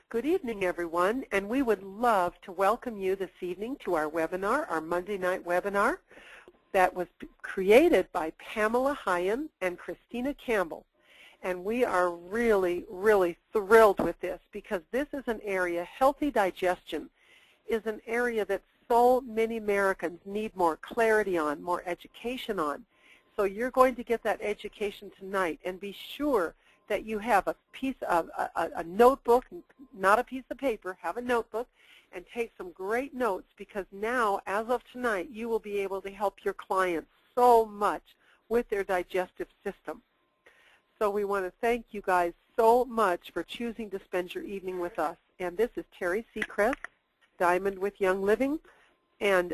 Good evening, everyone, and we would love to welcome you this evening to our webinar, our Monday night webinar that was created by Pamela Hyen and Christina Campbell. And we are really, really thrilled with this because this is an area, healthy digestion is an area that so many Americans need more clarity on, more education on. So you're going to get that education tonight, and be sure that you have a piece of a notebook, not a piece of paper, have a notebook, and take some great notes, because now, as of tonight, you will be able to help your clients so much with their digestive system. So we want to thank you guys so much for choosing to spend your evening with us. And this is Terry Seacrest, Diamond with Young Living, and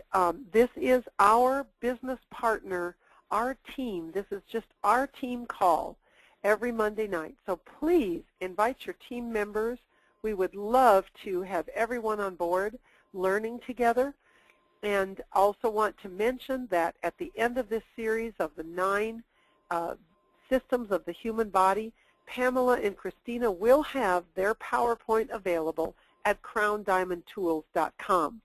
this is our business partner, our team. This is just our team call every Monday night. So please invite your team members. We would love to have everyone on board learning together. And also want to mention that at the end of this series of the 9 systems of the human body, Pamela and Christina will have their PowerPoint available at crowndiamondtools.com.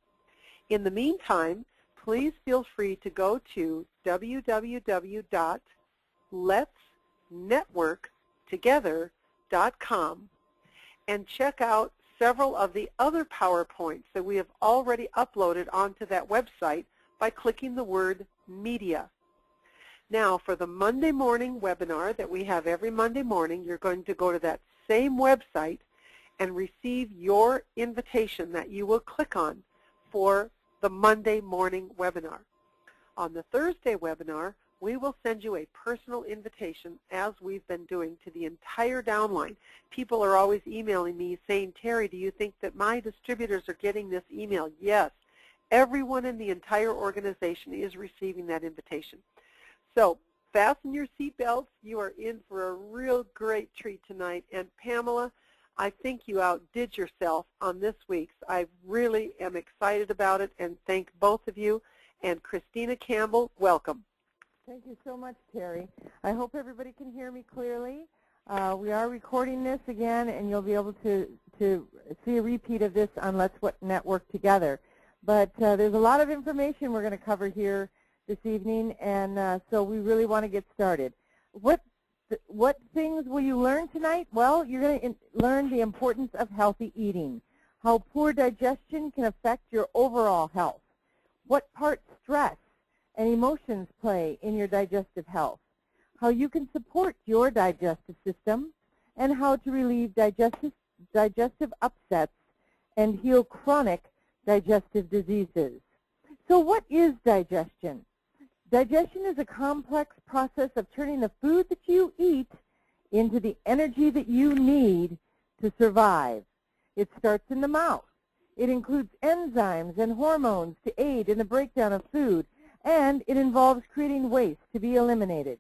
In the meantime, please feel free to go to www.letsnetworktogether.com and check out several of the other PowerPoints that we have already uploaded onto that website by clicking the word Media. Now, for the Monday morning webinar that we have every Monday morning, you're going to go to that same website and receive your invitation that you will click on for the Monday morning webinar. On the Thursday webinar, we will send you a personal invitation, as we've been doing, to the entire downline. People are always emailing me saying, Terry, do you think that my distributors are getting this email? Yes. Everyone in the entire organization is receiving that invitation. So fasten your seatbelts. You are in for a real great treat tonight. And Pamela, I think you outdid yourself on this week's. I really am excited about it, and thank both of you. And Christina Campbell, welcome. Thank you so much, Terry. I hope everybody can hear me clearly. We are recording this again, and you'll be able to see a repeat of this on Let's Network Together. But there's a lot of information we're going to cover here this evening, and so we really want to get started. What things will you learn tonight? Well, you're going to learn the importance of healthy eating, how poor digestion can affect your overall health, what part stress and emotions play in your digestive health, how you can support your digestive system, and how to relieve digestive upsets and heal chronic digestive diseases. So what is digestion? Digestion is a complex process of turning the food that you eat into the energy that you need to survive. It starts in the mouth. It includes enzymes and hormones to aid in the breakdown of food, and it involves creating waste to be eliminated.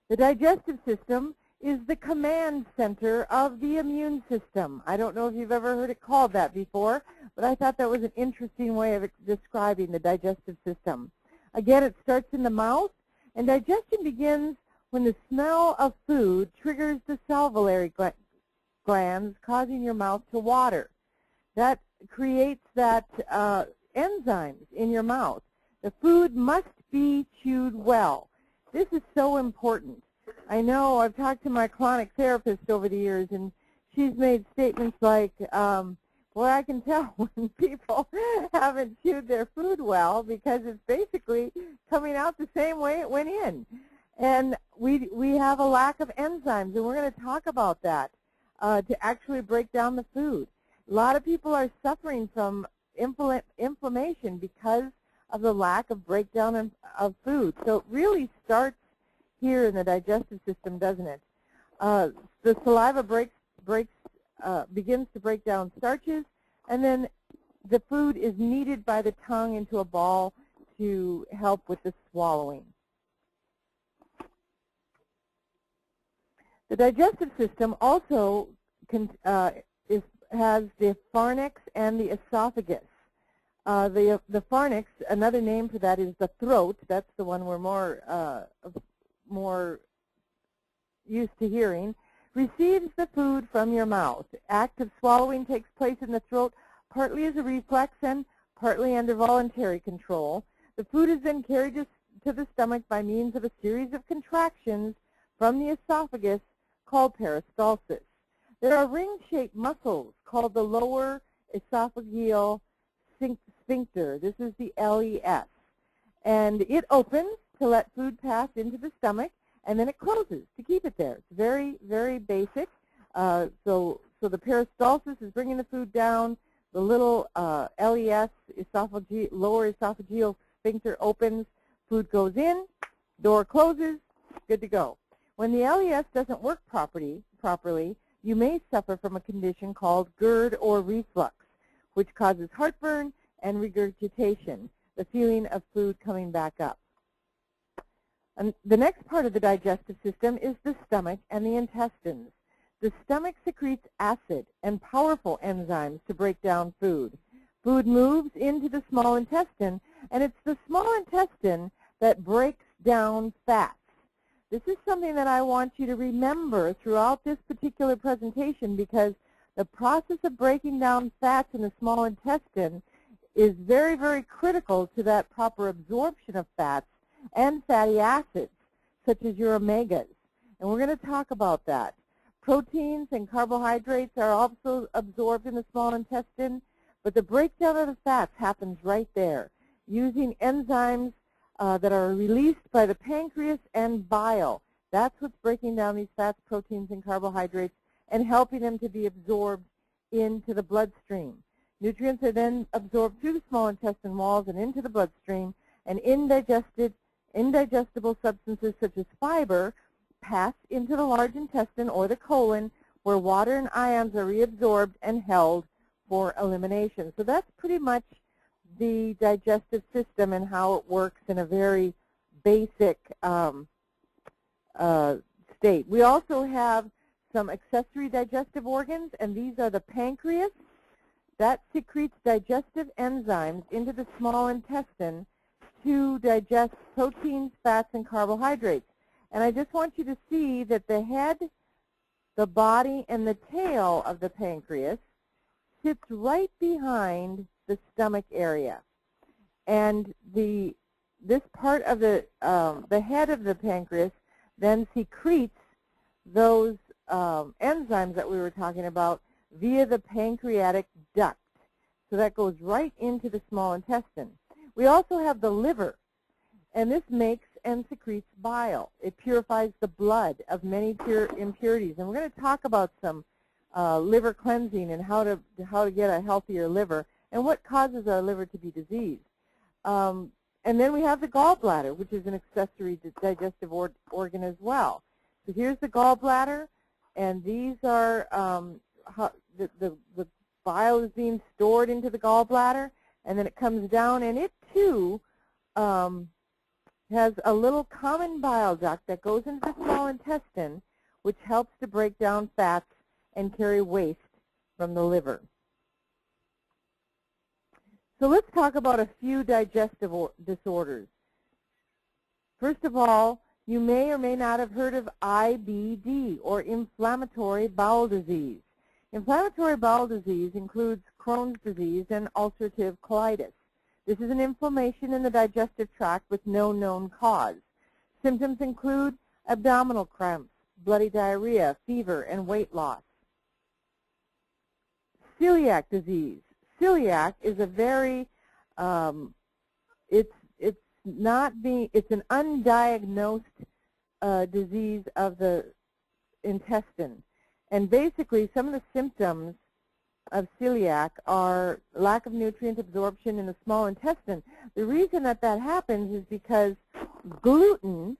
The digestive system is the command center of the immune system. I don't know if you've ever heard it called that before, but I thought that was an interesting way of describing the digestive system. Again, it starts in the mouth, and digestion begins when the smell of food triggers the salivary glands, causing your mouth to water. That creates that enzymes in your mouth. The food must be chewed well. This is so important. I know I've talked to my chronic therapist over the years, and she's made statements like, boy, I can tell when people haven't chewed their food well, because it's basically coming out the same way it went in. And we have a lack of enzymes, and we're going to talk about that to actually break down the food. A lot of people are suffering from inflammation because of the lack of breakdown of food. So it really starts here in the digestive system, doesn't it? The saliva begins to break down starches, and then the food is kneaded by the tongue into a ball to help with the swallowing. The digestive system also has the pharynx and the esophagus. The pharynx, another name for that is the throat. That's the one we're more used to hearing. receives the food from your mouth. Active swallowing takes place in the throat partly as a reflex and partly under voluntary control. The food is then carried to the stomach by means of a series of contractions from the esophagus called peristalsis. There are ring-shaped muscles called the lower esophageal sphincter. This is the LES. And it opens to let food pass into the stomach, and then it closes to keep it there. It's very, very basic. So the peristalsis is bringing the food down. The little LES, lower esophageal sphincter, opens. Food goes in, door closes, good to go. When the LES doesn't work properly, you may suffer from a condition called GERD or reflux, which causes heartburn and regurgitation, the feeling of food coming back up. And the next part of the digestive system is the stomach and the intestines. The stomach secretes acid and powerful enzymes to break down food. Food moves into the small intestine, and it's the small intestine that breaks down fats. This is something that I want you to remember throughout this particular presentation, because the process of breaking down fats in the small intestine is very, very critical to that proper absorption of fats and fatty acids, such as your omegas. And we're going to talk about that. Proteins and carbohydrates are also absorbed in the small intestine, but the breakdown of the fats happens right there, using enzymes that are released by the pancreas and bile. That's what's breaking down these fats, proteins, and carbohydrates and helping them to be absorbed into the bloodstream. Nutrients are then absorbed through the small intestine walls and into the bloodstream, and indigestible substances such as fiber pass into the large intestine or the colon, where water and ions are reabsorbed and held for elimination. So that's pretty much the digestive system and how it works in a very basic state. We also have some accessory digestive organs, and these are the pancreas. That secretes digestive enzymes into the small intestine to digest proteins, fats, and carbohydrates. And I just want you to see that the head, the body, and the tail of the pancreas sits right behind the stomach area. And this part of the head of the pancreas then secretes those enzymes that we were talking about via the pancreatic duct. So that goes right into the small intestine. We also have the liver, and this makes and secretes bile. It purifies the blood of many impurities. And we're going to talk about some liver cleansing and how to get a healthier liver and what causes our liver to be diseased. And then we have the gallbladder, which is an accessory digestive organ as well. So here's the gallbladder, and these are the bile is being stored into the gallbladder, and then it comes down, and it too has a little common bile duct that goes into the small intestine, which helps to break down fats and carry waste from the liver. So let's talk about a few digestive disorders. First of all, you may or may not have heard of IBD, or inflammatory bowel disease. Inflammatory bowel disease includes Crohn's disease and ulcerative colitis. This is an inflammation in the digestive tract with no known cause. Symptoms include abdominal cramps, bloody diarrhea, fever, and weight loss. Celiac disease. Celiac is a very, it's an undiagnosed disease of the intestine. And basically, some of the symptoms of celiac are lack of nutrient absorption in the small intestine. The reason that happens is because gluten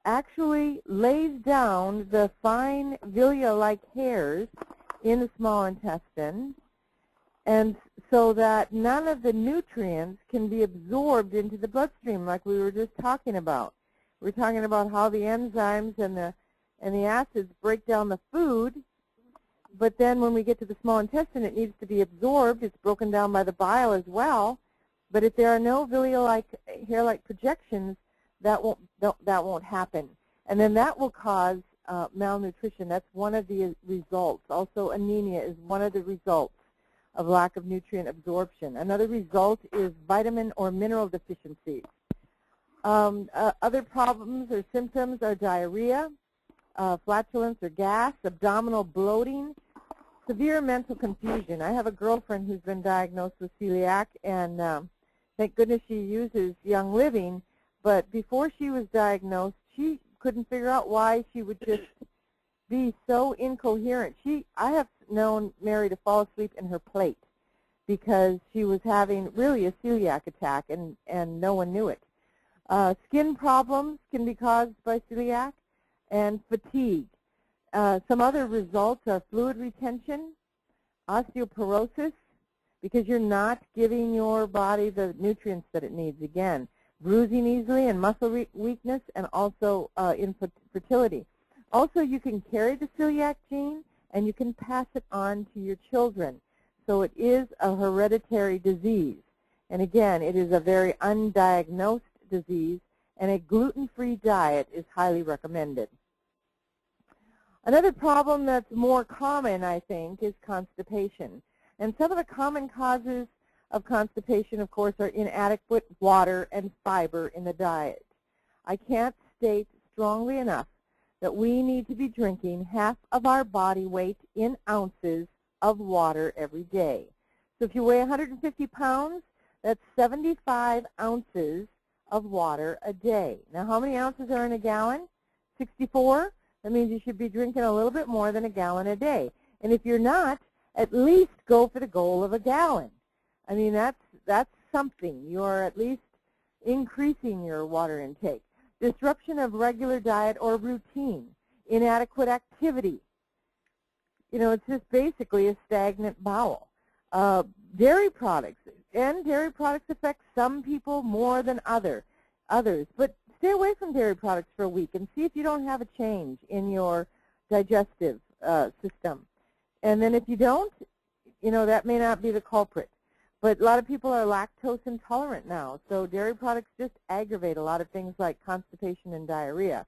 actually lays down the fine villi-like hairs in the small intestine, and so that none of the nutrients can be absorbed into the bloodstream, like we were just talking about. We're talking about how the enzymes and the acids break down the food, but then when we get to the small intestine, it needs to be absorbed. It's broken down by the bile as well. But if there are no villi-like, hair-like projections, that won't happen. And then that will cause malnutrition. That's one of the results. Also, anemia is one of the results of lack of nutrient absorption. Another result is vitamin or mineral deficiencies. Other problems or symptoms are diarrhea, flatulence or gas, abdominal bloating, severe mental confusion. I have a girlfriend who's been diagnosed with celiac, and thank goodness she uses Young Living, but before she was diagnosed, she couldn't figure out why she would just be so incoherent. I have known Mary to fall asleep in her plate because she was having really a celiac attack, and no one knew it. Skin problems can be caused by celiac, and fatigue. Some other results are fluid retention, osteoporosis, because you're not giving your body the nutrients that it needs. Again, bruising easily and muscle weakness, and also infertility. Also, you can carry the celiac gene, and you can pass it on to your children. So it is a hereditary disease. And again, it is a very undiagnosed disease, and a gluten-free diet is highly recommended. Another problem that's more common, I think, is constipation. And some of the common causes of constipation, of course, are inadequate water and fiber in the diet. I can't state strongly enough that we need to be drinking half of our body weight in ounces of water every day. So if you weigh 150 pounds, that's 75 ounces of water a day. Now, how many ounces are in a gallon? 64. That means you should be drinking a little bit more than a gallon a day. And if you're not, at least go for the goal of a gallon. I mean, that's something. You're at least increasing your water intake. Disruption of regular diet or routine, inadequate activity. You know, it's just basically a stagnant bowel. Dairy products, and dairy products affect some people more than others. But stay away from dairy products for a week and see if you don't have a change in your digestive system. And then if you don't, you know, that may not be the culprit. But a lot of people are lactose intolerant now, so dairy products just aggravate a lot of things like constipation and diarrhea.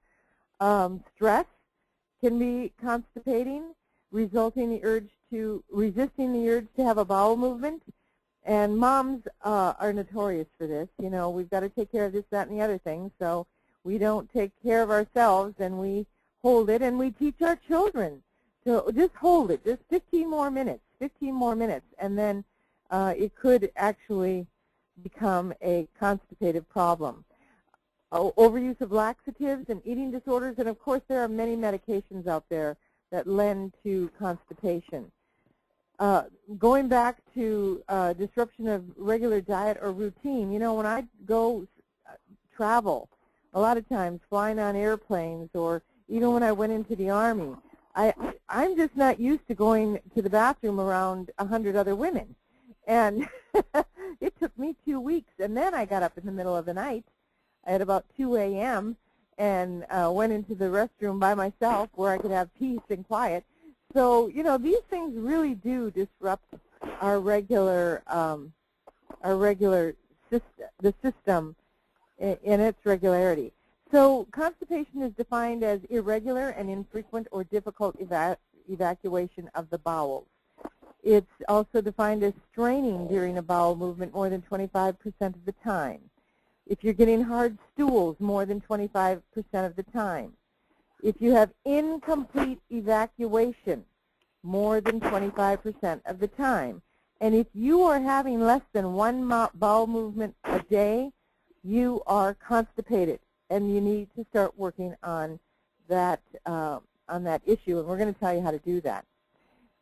Stress can be constipating, resisting the urge to have a bowel movement. And moms are notorious for this. You know, we've got to take care of this, that, and the other thing, so we don't take care of ourselves, and we hold it, and we teach our children to just hold it, just 15 more minutes, and then it could actually become a constipative problem. Overuse of laxatives and eating disorders, and of course there are many medications out there that lend to constipation. Going back to disruption of regular diet or routine, you know, when I go travel, a lot of times flying on airplanes, or even when I went into the Army, I'm just not used to going to the bathroom around 100 other women. And it took me 2 weeks, and then I got up in the middle of the night at about 2 a.m. and went into the restroom by myself where I could have peace and quiet. So, you know, these things really do disrupt our regular system in its regularity. So constipation is defined as irregular and infrequent or difficult evacuation of the bowels. It's also defined as straining during a bowel movement more than 25% of the time. If you're getting hard stools more than 25% of the time. If you have incomplete evacuation more than 25% of the time. And if you are having less than one bowel movement a day, you are constipated, and you need to start working on that issue, and we're going to tell you how to do that.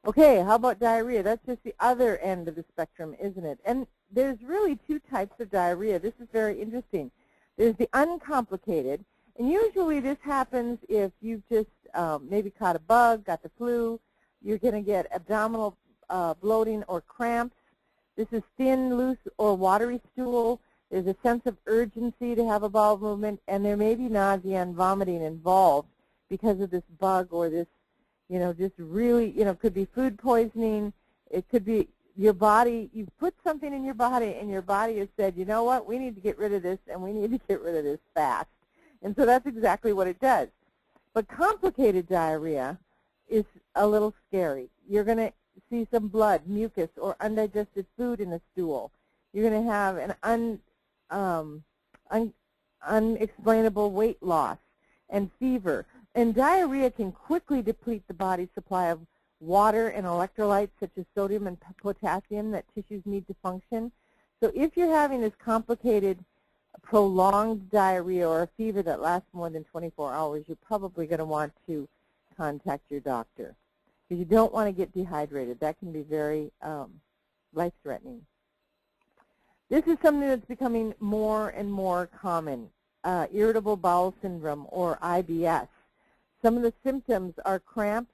Okay, how about diarrhea? That's just the other end of the spectrum, isn't it? And there's really two types of diarrhea. This is very interesting. There's the uncomplicated, and usually this happens if you've just maybe caught a bug, got the flu. You're going to get abdominal bloating or cramps. This is thin, loose, or watery stool. There's a sense of urgency to have a bowel movement, and there may be nausea and vomiting involved because of this bug or this, you know, just really, you know, could be food poisoning. It could be your body, you've put something in your body, and your body has said, you know what, we need to get rid of this, and we need to get rid of this fast. And so that's exactly what it does. But complicated diarrhea is a little scary. You're going to see some blood, mucus, or undigested food in the stool. You're going to have an unexplainable weight loss and fever. And diarrhea can quickly deplete the body's supply of water and electrolytes such as sodium and potassium that tissues need to function. So if you're having this complicated, prolonged diarrhea or a fever that lasts more than 24 hours, you're probably going to want to contact your doctor, because you don't want to get dehydrated. That can be very life-threatening. This is something that's becoming more and more common, irritable bowel syndrome, or IBS. Some of the symptoms are cramps,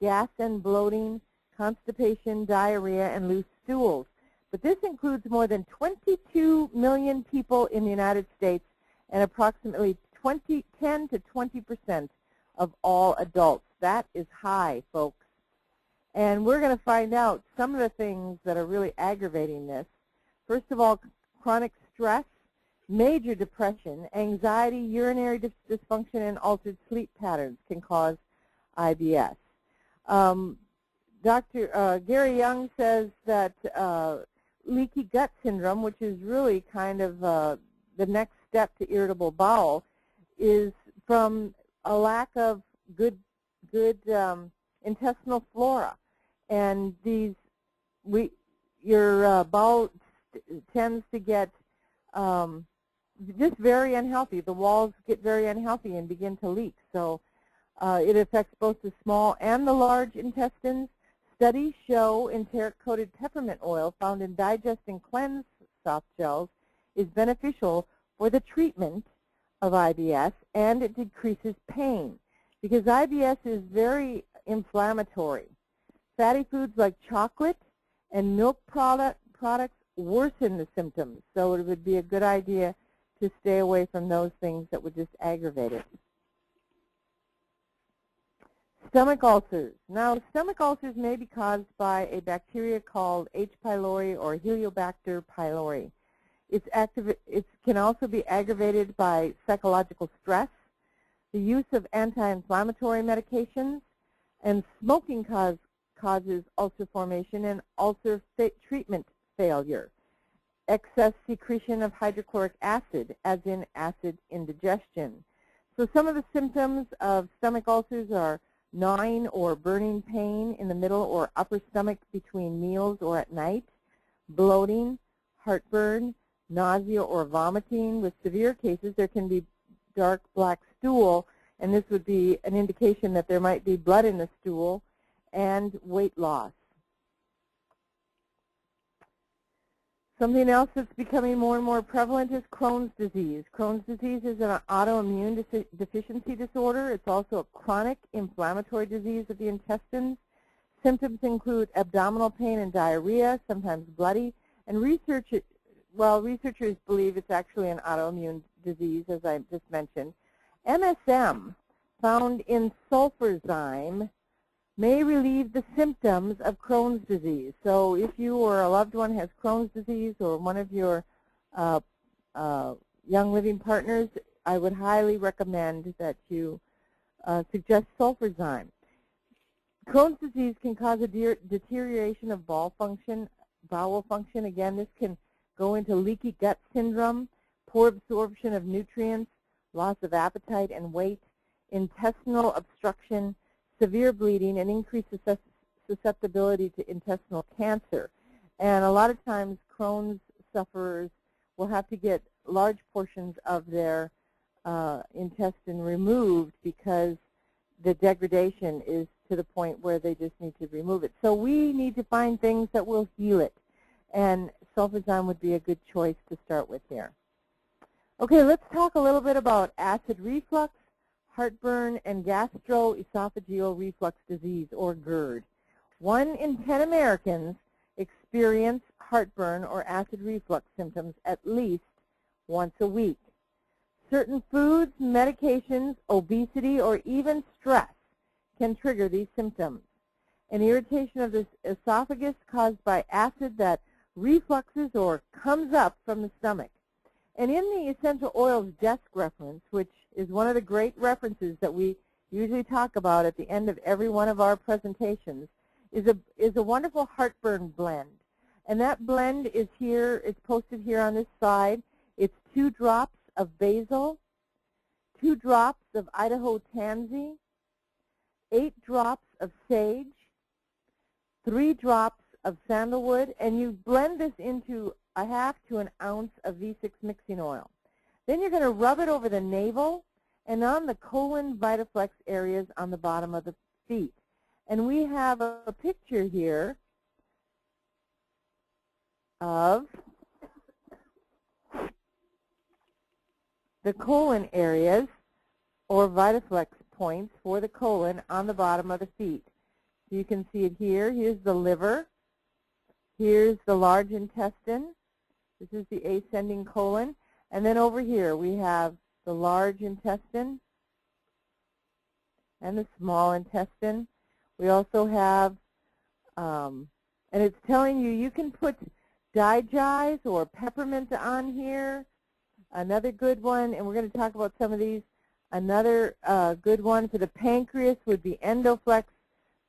gas and bloating, constipation, diarrhea, and loose stools. But this includes more than 22 million people in the United States and approximately 10 to 20% of all adults. That is high, folks. And we're going to find out some of the things that are really aggravating this. First of all, chronic stress, major depression, anxiety, urinary dysfunction, and altered sleep patterns can cause IBS. Dr. Gary Young says that leaky gut syndrome, which is really kind of the next step to irritable bowel, is from a lack of good intestinal flora. And your bowel tends to get just very unhealthy. The walls get very unhealthy and begin to leak. So it affects both the small and the large intestines. Studies show enteric-coated peppermint oil found in Digest and Cleanse soft gels is beneficial for the treatment of IBS, and it decreases pain, because IBS is very inflammatory. Fatty foods like chocolate and milk products worsen the symptoms, so it would be a good idea to stay away from those things that would just aggravate it. Stomach ulcers. Now, stomach ulcers may be caused by a bacteria called H. pylori or Heliobacter pylori. It can also be aggravated by psychological stress, the use of anti-inflammatory medications, and smoking causes ulcer formation and ulcer treatment failure, excess secretion of hydrochloric acid, as in acid indigestion. So some of the symptoms of stomach ulcers are gnawing or burning pain in the middle or upper stomach between meals or at night, bloating, heartburn, nausea or vomiting. With severe cases, there can be dark black stool, and this would be an indication that there might be blood in the stool, and weight loss. Something else that's becoming more and more prevalent is Crohn's disease. Crohn's disease is an autoimmune deficiency disorder. It's also a chronic inflammatory disease of the intestines. Symptoms include abdominal pain and diarrhea, sometimes bloody, and researchers believe it's actually an autoimmune disease, as I just mentioned. MSM, found in sulfurzyme, may relieve the symptoms of Crohn's disease. So if you or a loved one has Crohn's disease, or one of your young living partners, I would highly recommend that you suggest sulfurzyme. Crohn's disease can cause a deterioration of bowel function. Again, this can go into leaky gut syndrome, poor absorption of nutrients, loss of appetite and weight, intestinal obstruction, severe bleeding, and increased susceptibility to intestinal cancer. And a lot of times Crohn's sufferers will have to get large portions of their intestine removed because the degradation is to the point where they just need to remove it. So we need to find things that will heal it, and sulfurzyme would be a good choice to start with here. Okay, let's talk a little bit about acid reflux, heartburn, and gastroesophageal reflux disease, or GERD. 1 in 10 Americans experience heartburn or acid reflux symptoms at least once a week. Certain foods, medications, obesity, or even stress can trigger these symptoms. An irritation of the esophagus caused by acid that refluxes or comes up from the stomach. And in the essential oils desk reference, which is one of the great references that we usually talk about at the end of every one of our presentations, is a wonderful heartburn blend. And that blend is here, it's posted here on this side. It's 2 drops of basil, 2 drops of Idaho tansy, 8 drops of sage, 3 drops of sandalwood, and you blend this into a half to an ounce of V6 mixing oil. Then you're going to rub it over the navel and on the colon Vitaflex areas on the bottom of the feet. And we have a picture here of the colon areas, or Vitaflex points for the colon on the bottom of the feet. So you can see it here. Here's the liver. Here's the large intestine. This is the ascending colon. And then over here we have the large intestine and the small intestine. We also have, and it's telling you, you can put digestion or peppermint on here. Another good one, and we're going to talk about some of these. Another good one for the pancreas would be Endoflex,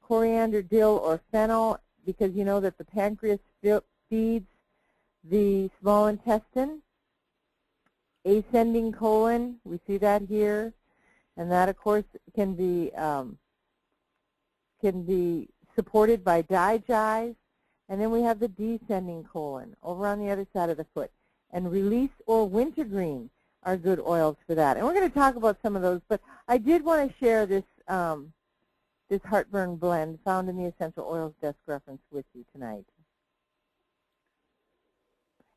coriander, dill, or fennel, because you know that the pancreas feeds the small intestine. Ascending colon, we see that here, and that, of course, can be supported by digestion. And then we have the descending colon over on the other side of the foot. And release or wintergreen are good oils for that. And we're going to talk about some of those, but I did want to share this this heartburn blend found in the Essential Oils Desk Reference with you tonight.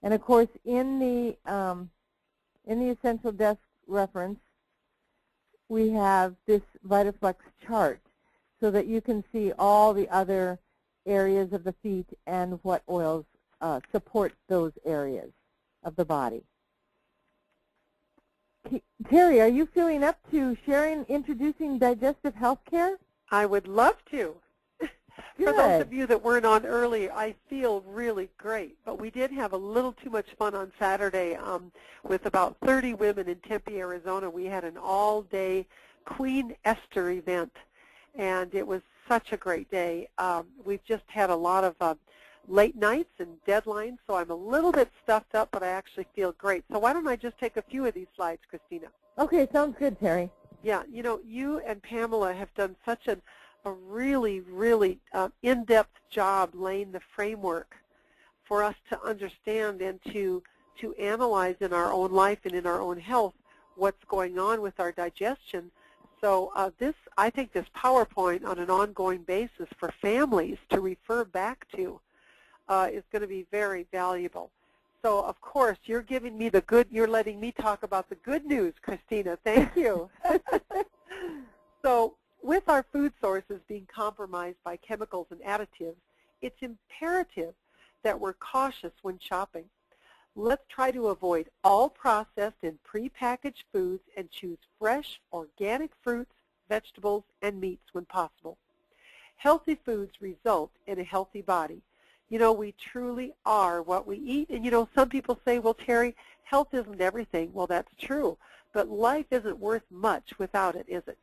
And of course, in the Essential Desk Reference, we have this Vitaflex chart so that you can see all the other areas of the feet and what oils support those areas of the body. Terry, are you feeling up to introducing digestive health care? I would love to. For those of you that weren't on early, I feel really great. But we did have a little too much fun on Saturday with about 30 women in Tempe, Arizona. We had an all-day Queen Esther event, and it was such a great day. We've just had a lot of late nights and deadlines, so I'm a little bit stuffed up, but I actually feel great. So why don't I just take a few of these slides, Christina? Okay, sounds good, Terry. Yeah, you know, you and Pamela have done such a really, really in-depth job laying the framework for us to understand and to analyze in our own life and in our own health what's going on with our digestion. So I think this PowerPoint on an ongoing basis for families to refer back to is going to be very valuable. So, of course, you're giving me you're letting me talk about the good news, Christina. Thank you. So, with our food sources being compromised by chemicals and additives, it's imperative that we're cautious when shopping. Let's try to avoid all processed and prepackaged foods and choose fresh, organic fruits, vegetables, and meats when possible. Healthy foods result in a healthy body. You know, we truly are what we eat. And, you know, some people say, well, Terry, health isn't everything. Well, that's true. But life isn't worth much without it, is it?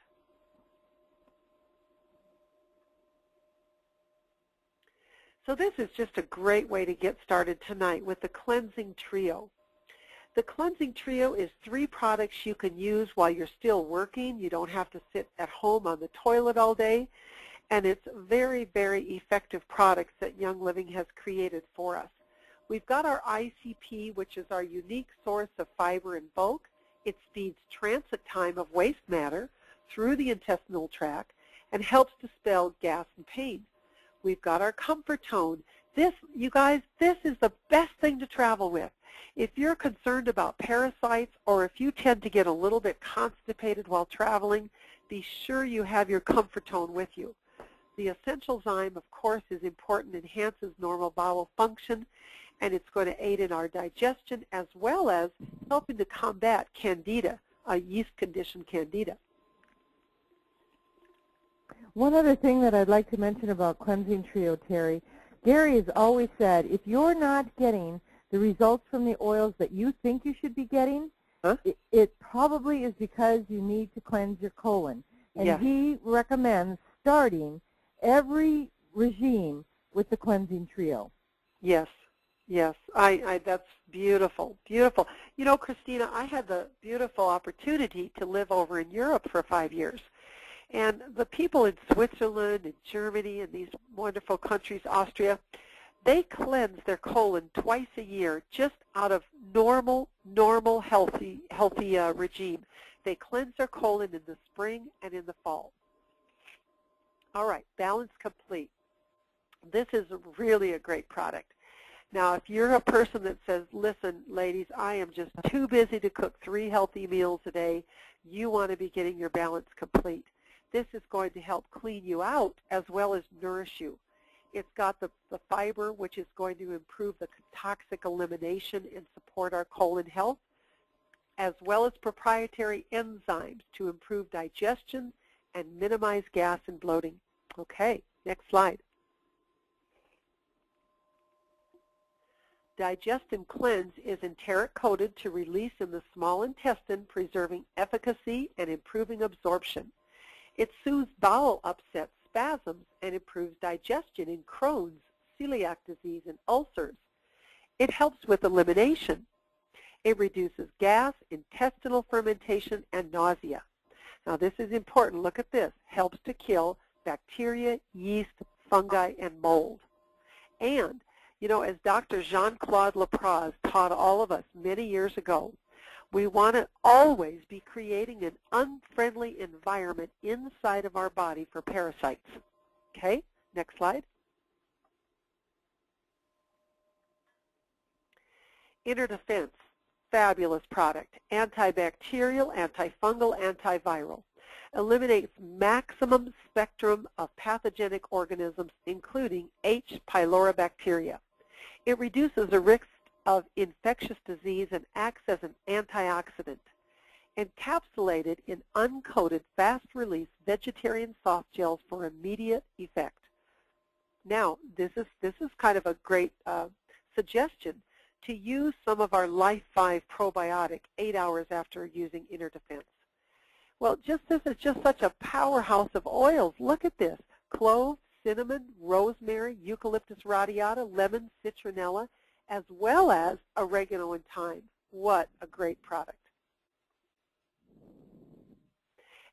So this is just a great way to get started tonight with the Cleansing Trio. The Cleansing Trio is 3 products you can use while you're still working. You don't have to sit at home on the toilet all day. And it's very, very effective products that Young Living has created for us. We've got our ICP, which is our unique source of fiber and bulk. It speeds transit time of waste matter through the intestinal tract and helps dispel gas and pain. We've got our Comfort Tone. This, you guys, this is the best thing to travel with. If you're concerned about parasites or if you tend to get a little bit constipated while traveling, be sure you have your Comfort Tone with you. The essential zyme, of course, is important, enhances normal bowel function, and it's going to aid in our digestion as well as helping to combat candida, a yeast condition candida. One other thing that I'd like to mention about Cleansing Trio, Terry, Gary has always said if you're not getting the results from the oils that you think you should be getting, it probably is because you need to cleanse your colon. And yes. he recommends starting every regime with the cleansing trio. Yes, yes. That's beautiful, beautiful. You know, Christina, I had the beautiful opportunity to live over in Europe for 5 years. And the people in Switzerland and Germany and these wonderful countries, Austria, they cleanse their colon twice a year just out of normal, healthy regime. They cleanse their colon in the spring and in the fall. All right, Balance Complete. This is really a great product. Now, if you're a person that says, listen, ladies, I am just too busy to cook 3 healthy meals a day, you want to be getting your Balance Complete. This is going to help clean you out as well as nourish you. It's got the fiber, which is going to improve the toxic elimination and support our colon health, as well as proprietary enzymes to improve digestion and minimize gas and bloating. Okay, next slide. Digestion Cleanse is enteric-coated to release in the small intestine, preserving efficacy and improving absorption. It soothes bowel upset, spasms, and improves digestion in Crohn's, celiac disease, and ulcers. It helps with elimination. It reduces gas, intestinal fermentation, and nausea. Now this is important. Look at this. Helps to kill bacteria, yeast, fungi, and mold. And, you know, as Dr. Jean-Claude Lapraz taught all of us many years ago, we want to always be creating an unfriendly environment inside of our body for parasites. Okay, next slide. Inner Defense, fabulous product. Antibacterial, antifungal, antiviral. Eliminates maximum spectrum of pathogenic organisms, including H. pylori bacteria. It reduces the risk of infectious disease and acts as an antioxidant. Encapsulated in uncoated, fast-release vegetarian soft gels for immediate effect. Now, this is kind of a great suggestion to use some of our Life 5 probiotic 8 hours after using Inner Defense. Well, this is just such a powerhouse of oils. Look at this. Clove, cinnamon, rosemary, eucalyptus radiata, lemon, citronella, as well as oregano and thyme. What a great product.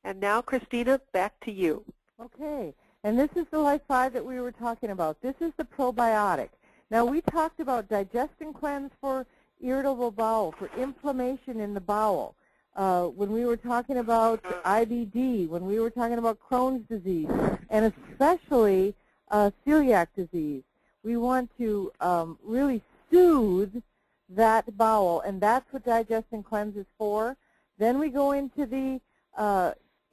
And now, Christina, back to you. Okay, and this is the Life 5 that we were talking about. This is the probiotic. Now, we talked about Digestion Cleanse for irritable bowel, for inflammation in the bowel. When we were talking about IBD, when we were talking about Crohn's disease, and especially celiac disease. We want to really soothe that bowel, and that's what Digestion Cleanse is for. Then we go into the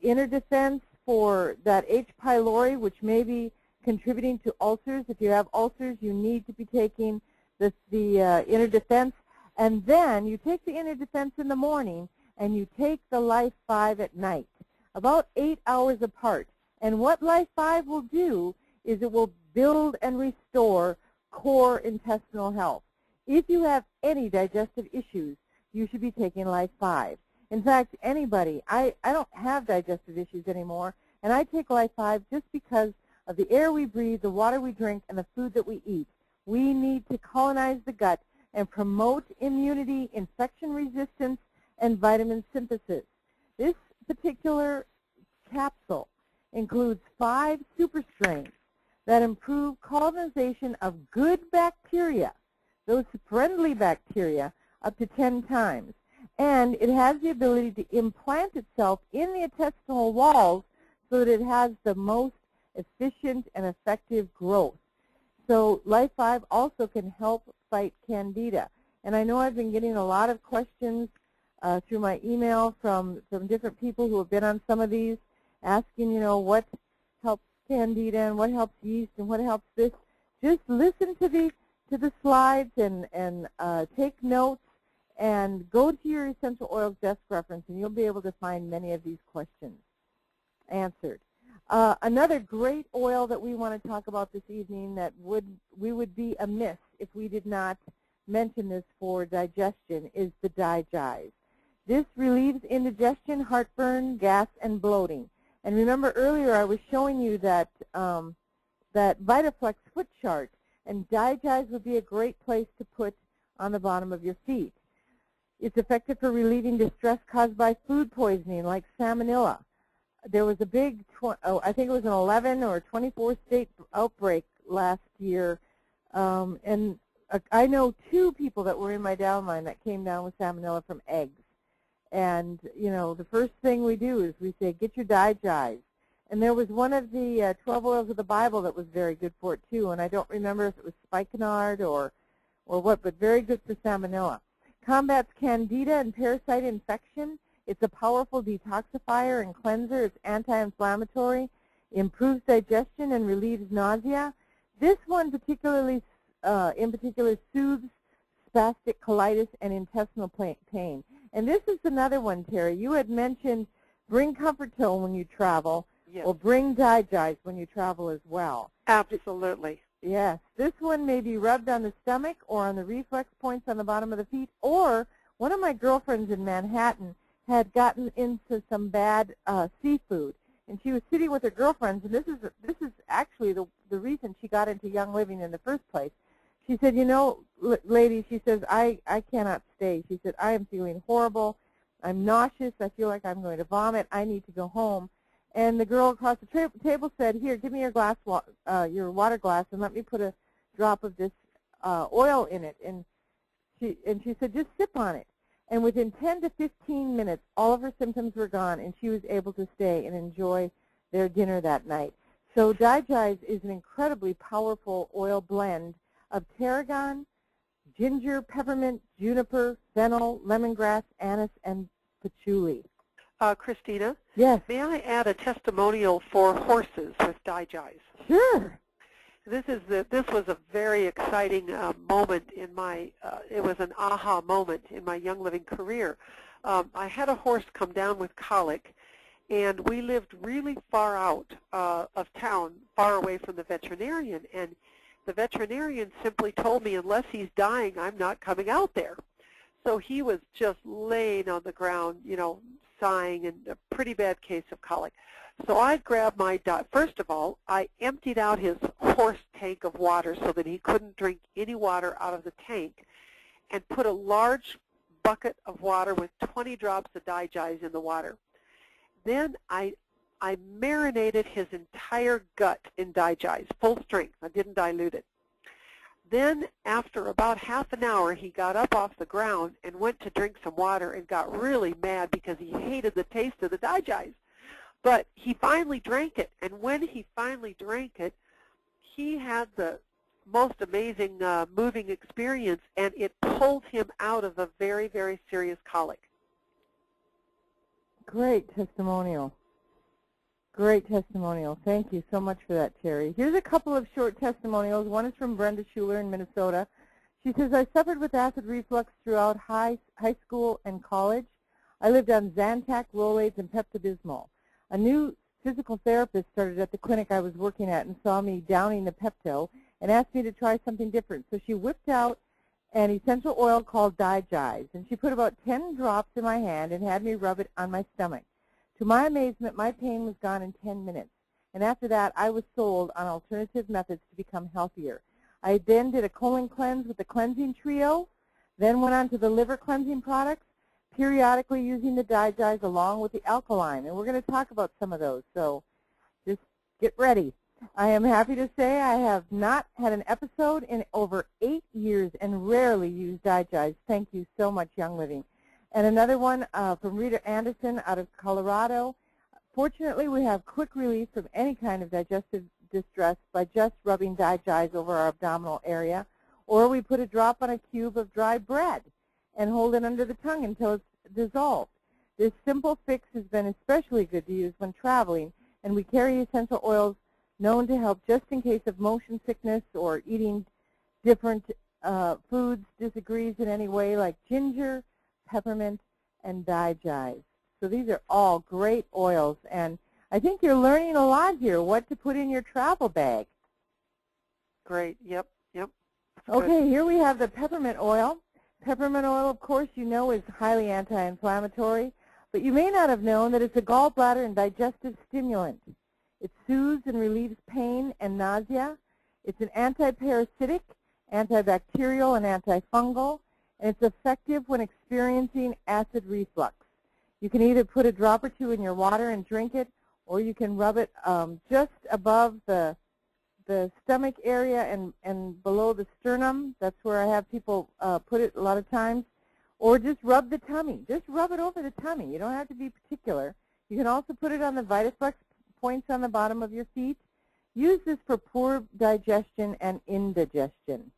Inner Defense for that H. pylori, which may be contributing to ulcers. If you have ulcers, you need to be taking the Inner Defense. And then you take the Inner Defense in the morning, and you take the Life 5 at night, about 8 hours apart. And what Life 5 will do is it will build and restore core intestinal health. If you have any digestive issues, you should be taking Life 5. In fact, anybody, I don't have digestive issues anymore, and I take Life 5 just because of the air we breathe, the water we drink, and the food that we eat. We need to colonize the gut and promote immunity, infection resistance, and vitamin synthesis. This particular capsule includes 5 super strains that improve colonization of good bacteria, those friendly bacteria, up to 10 times. And it has the ability to implant itself in the intestinal walls so that it has the most efficient and effective growth. So Life 5 also can help fight Candida. And I know I've been getting a lot of questions through my email from different people who have been on some of these, asking, you know, what helps Candida and what helps yeast and what helps this. Just listen to the slides and take notes and go to your Essential Oils desk reference, and you'll be able to find many of these questions answered. Another great oil that we want to talk about this evening that we would be amiss if we did not mention this for digestion is the Digize. This relieves indigestion, heartburn, gas, and bloating. And remember earlier I was showing you that that VitaFlex foot chart, and Digest would be a great place to put on the bottom of your feet. It's effective for relieving distress caused by food poisoning like salmonella. There was a big, I think it was an 11 or 24 state outbreak last year, and I know 2 people that were in my downline that came down with salmonella from eggs. And, you know, the first thing we do is we say, get your Digest. And there was one of the 12 oils of the Bible that was very good for it, too. And I don't remember if it was spikenard or what, but very good for salmonella. Combats candida and parasite infection. It's a powerful detoxifier and cleanser. It's anti-inflammatory, improves digestion, and relieves nausea. This one in particular soothes spastic colitis and intestinal pain. And this is another one, Terry. You had mentioned bring Comfort Tone when you travel, yes, or bring Digest when you travel as well. Absolutely. Yes. This one may be rubbed on the stomach or on the reflex points on the bottom of the feet. Or one of my girlfriends in Manhattan had gotten into some bad seafood, and she was sitting with her girlfriends, and this is actually the reason she got into Young Living in the first place. She said, you know, lady, she says, I cannot stay. She said, I am feeling horrible. I'm nauseous. I feel like I'm going to vomit. I need to go home. And the girl across the table said, here, give me your water glass, and let me put a drop of this oil in it. And she said, just sip on it. And within 10 to 15 minutes, all of her symptoms were gone, and she was able to stay and enjoy their dinner that night. So Digest is an incredibly powerful oil blend of tarragon, ginger, peppermint, juniper, fennel, lemongrass, anise, and patchouli. Christina? Yes. May I add a testimonial for horses with Digest? Sure. This was a very exciting moment in my, it was an aha moment in my Young Living career. I had a horse come down with colic, and we lived really far out of town, far away from the veterinarian, and the veterinarian simply told me, unless he's dying, I'm not coming out there. So he was just laying on the ground, you know, sighing, and a pretty bad case of colic. So I grabbed my, first of all, I emptied out his horse tank of water so that he couldn't drink any water out of the tank, and put a large bucket of water with 20 drops of Digest in the water. Then I marinated his entire gut in Digest, full strength. I didn't dilute it. Then after about half an hour, he got up off the ground and went to drink some water and got really mad because he hated the taste of the Digest. But he finally drank it, and when he finally drank it, he had the most amazing moving experience, and it pulled him out of a very, very serious colic. Great testimonial. Great testimonial. Thank you so much for that, Terry. Here's a couple of short testimonials. One is from Brenda Schuler in Minnesota. She says, I suffered with acid reflux throughout high school and college. I lived on Zantac, Rolaids, and Pepto-Bismol. A new physical therapist started at the clinic I was working at and saw me downing the Pepto and asked me to try something different. So she whipped out an essential oil called Digest, and she put about 10 drops in my hand and had me rub it on my stomach. To my amazement, my pain was gone in 10 minutes, and after that, I was sold on alternative methods to become healthier. I then did a colon cleanse with the cleansing trio, then went on to the liver cleansing products, periodically using the Digest along with the alkaline, and we're going to talk about some of those, so just get ready. I am happy to say I have not had an episode in over 8 years and rarely use Digest. Thank you so much, Young Living. And another one from Rita Anderson out of Colorado. Fortunately, we have quick relief from any kind of digestive distress by just rubbing Digest over our abdominal area, or we put a drop on a cube of dry bread and hold it under the tongue until it's dissolved. This simple fix has been especially good to use when traveling, and we carry essential oils known to help just in case of motion sickness or eating different foods disagrees in any way, like ginger, peppermint, and Digest. So these are all great oils, and I think you're learning a lot here, what to put in your travel bag. Great. Yep. Okay, here we have the peppermint oil. Peppermint oil, of course, you know, is highly anti-inflammatory. But you may not have known that it's a gallbladder and digestive stimulant. It soothes and relieves pain and nausea. It's an antiparasitic, antibacterial, and antifungal, and it's effective when experiencing acid reflux. You can either put a drop or two in your water and drink it, or you can rub it just above the stomach area and below the sternum. That's where I have people put it a lot of times. Or just rub the tummy. Just rub it over the tummy. You don't have to be particular. You can also put it on the Vitaflex points on the bottom of your feet. Use this for poor digestion and indigestion.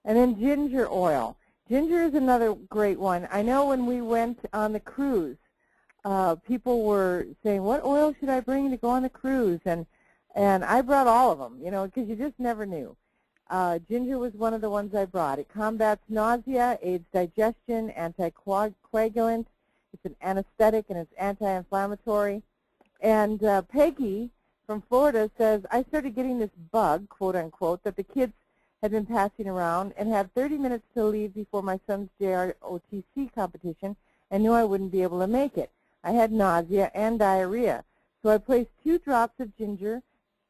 And then ginger oil. Ginger is another great one. I know when we went on the cruise, people were saying, what oil should I bring to go on the cruise? And I brought all of them, you know, because you just never knew. Ginger was one of the ones I brought. It combats nausea, aids digestion, anticoagulant. It's an anesthetic, and it's anti-inflammatory. And Peggy from Florida says, I started getting this bug, quote unquote, that the kids had been passing around, and had 30 minutes to leave before my son's JROTC competition and knew I wouldn't be able to make it. I had nausea and diarrhea. So I placed 2 drops of ginger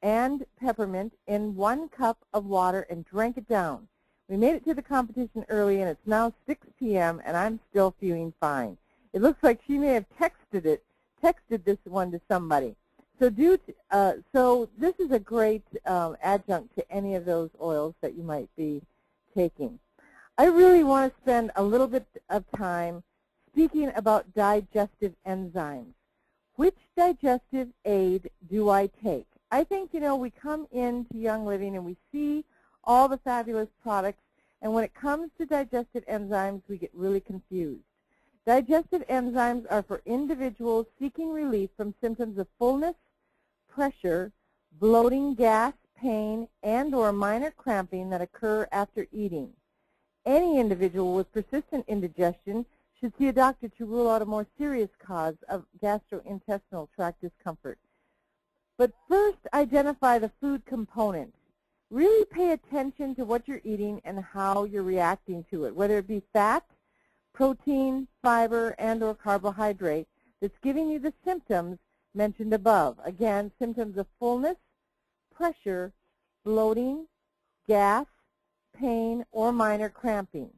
and peppermint in 1 cup of water and drank it down. We made it to the competition early, and it's now 6 p.m., and I'm still feeling fine. It looks like she may have texted this one to somebody. So so this is a great adjunct to any of those oils that you might be taking. I really want to spend a little bit of time speaking about digestive enzymes. Which digestive aid do I take? I think, you know, we come into Young Living and we see all the fabulous products, and when it comes to digestive enzymes, we get really confused. Digestive enzymes are for individuals seeking relief from symptoms of fullness, pressure, bloating, gas, pain, and or minor cramping that occur after eating. Any individual with persistent indigestion should see a doctor to rule out a more serious cause of gastrointestinal tract discomfort. But first, identify the food component. Really pay attention to what you're eating and how you're reacting to it, whether it be fat, protein, fiber, and or carbohydrate that's giving you the symptoms mentioned above. Again, symptoms of fullness, pressure, bloating, gas, pain, or minor cramping.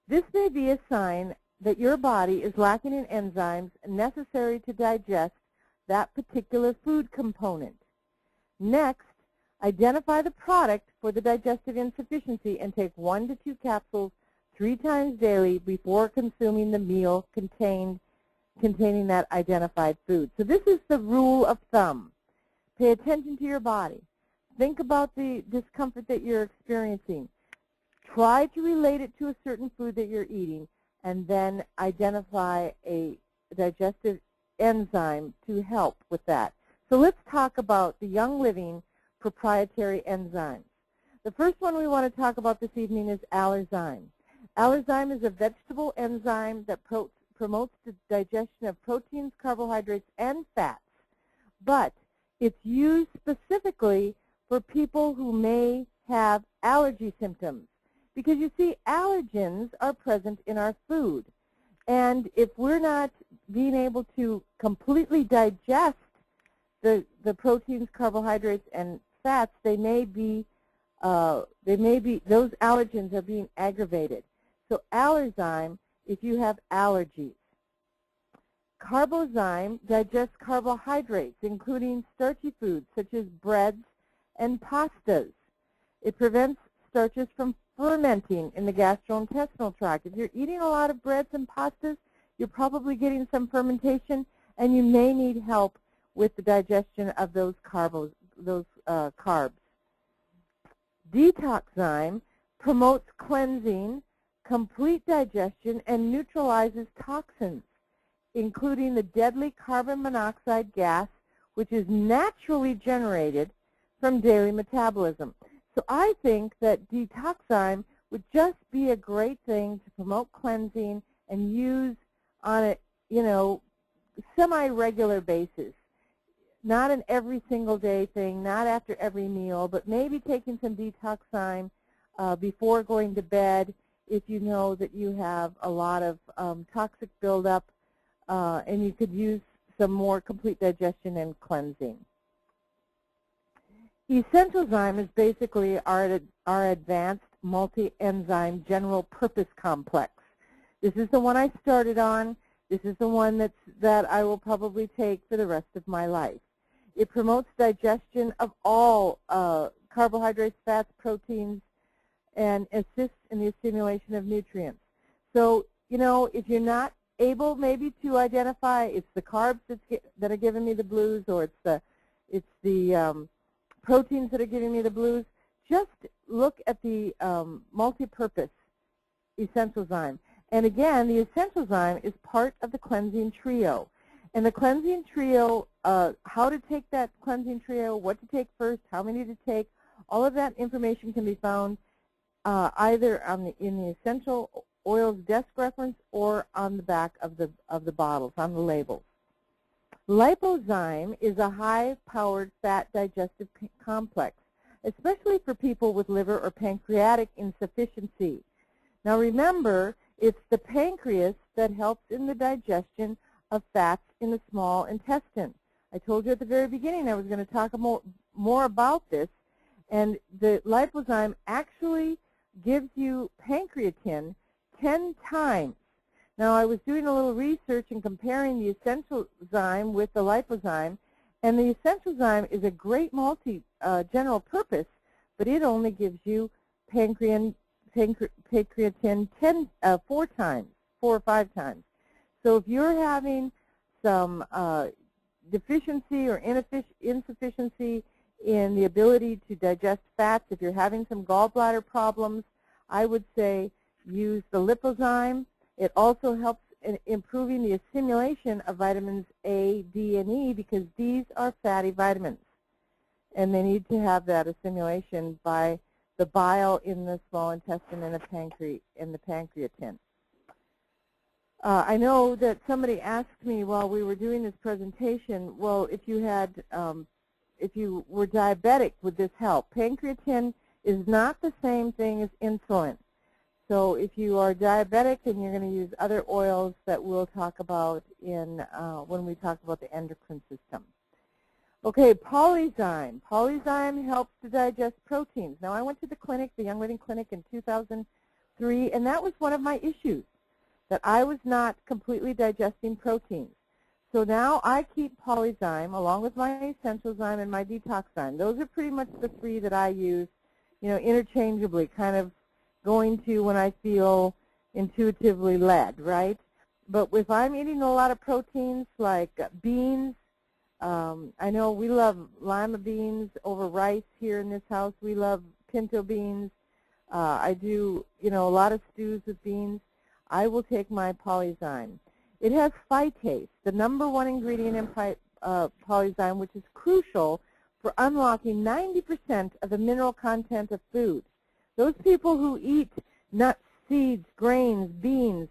This may be a sign that your body is lacking in enzymes necessary to digest that particular food component. Next, identify the product for the digestive insufficiency and take 1 to 2 capsules 3 times daily before consuming the meal containing that identified food. So this is the rule of thumb. Pay attention to your body. Think about the discomfort that you're experiencing. Try to relate it to a certain food that you're eating, and then identify a digestive enzyme to help with that. So let's talk about the Young Living proprietary enzymes. The first one we want to talk about this evening is allerzyme. Allerzyme is a vegetable enzyme that promotes the digestion of proteins, carbohydrates, and fats, but it's used specifically for people who may have allergy symptoms, because you see, allergens are present in our food, and if we're not being able to completely digest the proteins, carbohydrates, and fats, those allergens are being aggravated. So allerzyme, if you have allergies. Carbozyme digests carbohydrates, including starchy foods such as breads and pastas. It prevents starches from fermenting in the gastrointestinal tract. If you're eating a lot of breads and pastas, you're probably getting some fermentation, and you may need help with the digestion of those carbs. Detoxzyme promotes cleansing, complete digestion, and neutralizes toxins, including the deadly carbon monoxide gas, which is naturally generated from daily metabolism. So I think that detoxzyme would just be a great thing to promote cleansing and use on a, semi-regular basis. Not an every single day thing, not after every meal, but maybe taking some detoxzyme before going to bed if you know that you have a lot of toxic buildup, and you could use some more complete digestion and cleansing. Essential Zyme is basically our advanced multi-enzyme general purpose complex. This is the one I started on. This is the one that I will probably take for the rest of my life. It promotes digestion of all carbohydrates, fats, proteins, and assists in the assimilation of nutrients. So, you know, if you're not able maybe to identify it's the carbs that are giving me the blues, or it's the proteins that are giving me the blues, just look at the multi-purpose Essential Zyme. And again, the Essential Zyme is part of the cleansing trio. And the cleansing trio, how to take that cleansing trio, what to take first, how many to take, all of that information can be found either in the Essential Oils desk reference or on the back of the bottles, on the labels. Lipozyme is a high-powered fat digestive complex, especially for people with liver or pancreatic insufficiency. Now remember, it's the pancreas that helps in the digestion of fats in the small intestine. I told you at the very beginning I was going to talk more about this, and the lipozyme actually gives you pancreatin 10 times. Now, I was doing a little research and comparing the Essential Zyme with the Lipozyme, and the Essential Zyme is a great general purpose, but it only gives you pancreatin 4 or 5 times. So if you're having some deficiency or insufficiency in the ability to digest fats, if you're having some gallbladder problems, I would say use the Lipozyme. It also helps in improving the assimilation of vitamins A, D, and E, because these are fatty vitamins, and they need to have that assimilation by the bile in the small intestine and the pancreatin. I know that somebody asked me while we were doing this presentation, well, if you were diabetic, would this help? Pancreatin is not the same thing as insulin. So if you are diabetic, then you're going to use other oils that we'll talk about when we talk about the endocrine system. Okay, Polyzyme. Polyzyme helps to digest proteins. Now, I went to the clinic, the Young Living Clinic, in 2003, and that was one of my issues, that I was not completely digesting proteins. So now I keep Polyzyme along with my Essential Zyme and my Detox Zyme. Those are pretty much the 3 that I use, you know, interchangeably, kind of going to when I feel intuitively led, right? But if I'm eating a lot of proteins like beans, I know we love lima beans over rice here in this house. We love pinto beans. I do, you know, a lot of stews with beans. I will take my Polyzyme. It has phytase, the #1 ingredient in Polyzyme, which is crucial for unlocking 90% of the mineral content of food. Those people who eat nuts, seeds, grains, beans,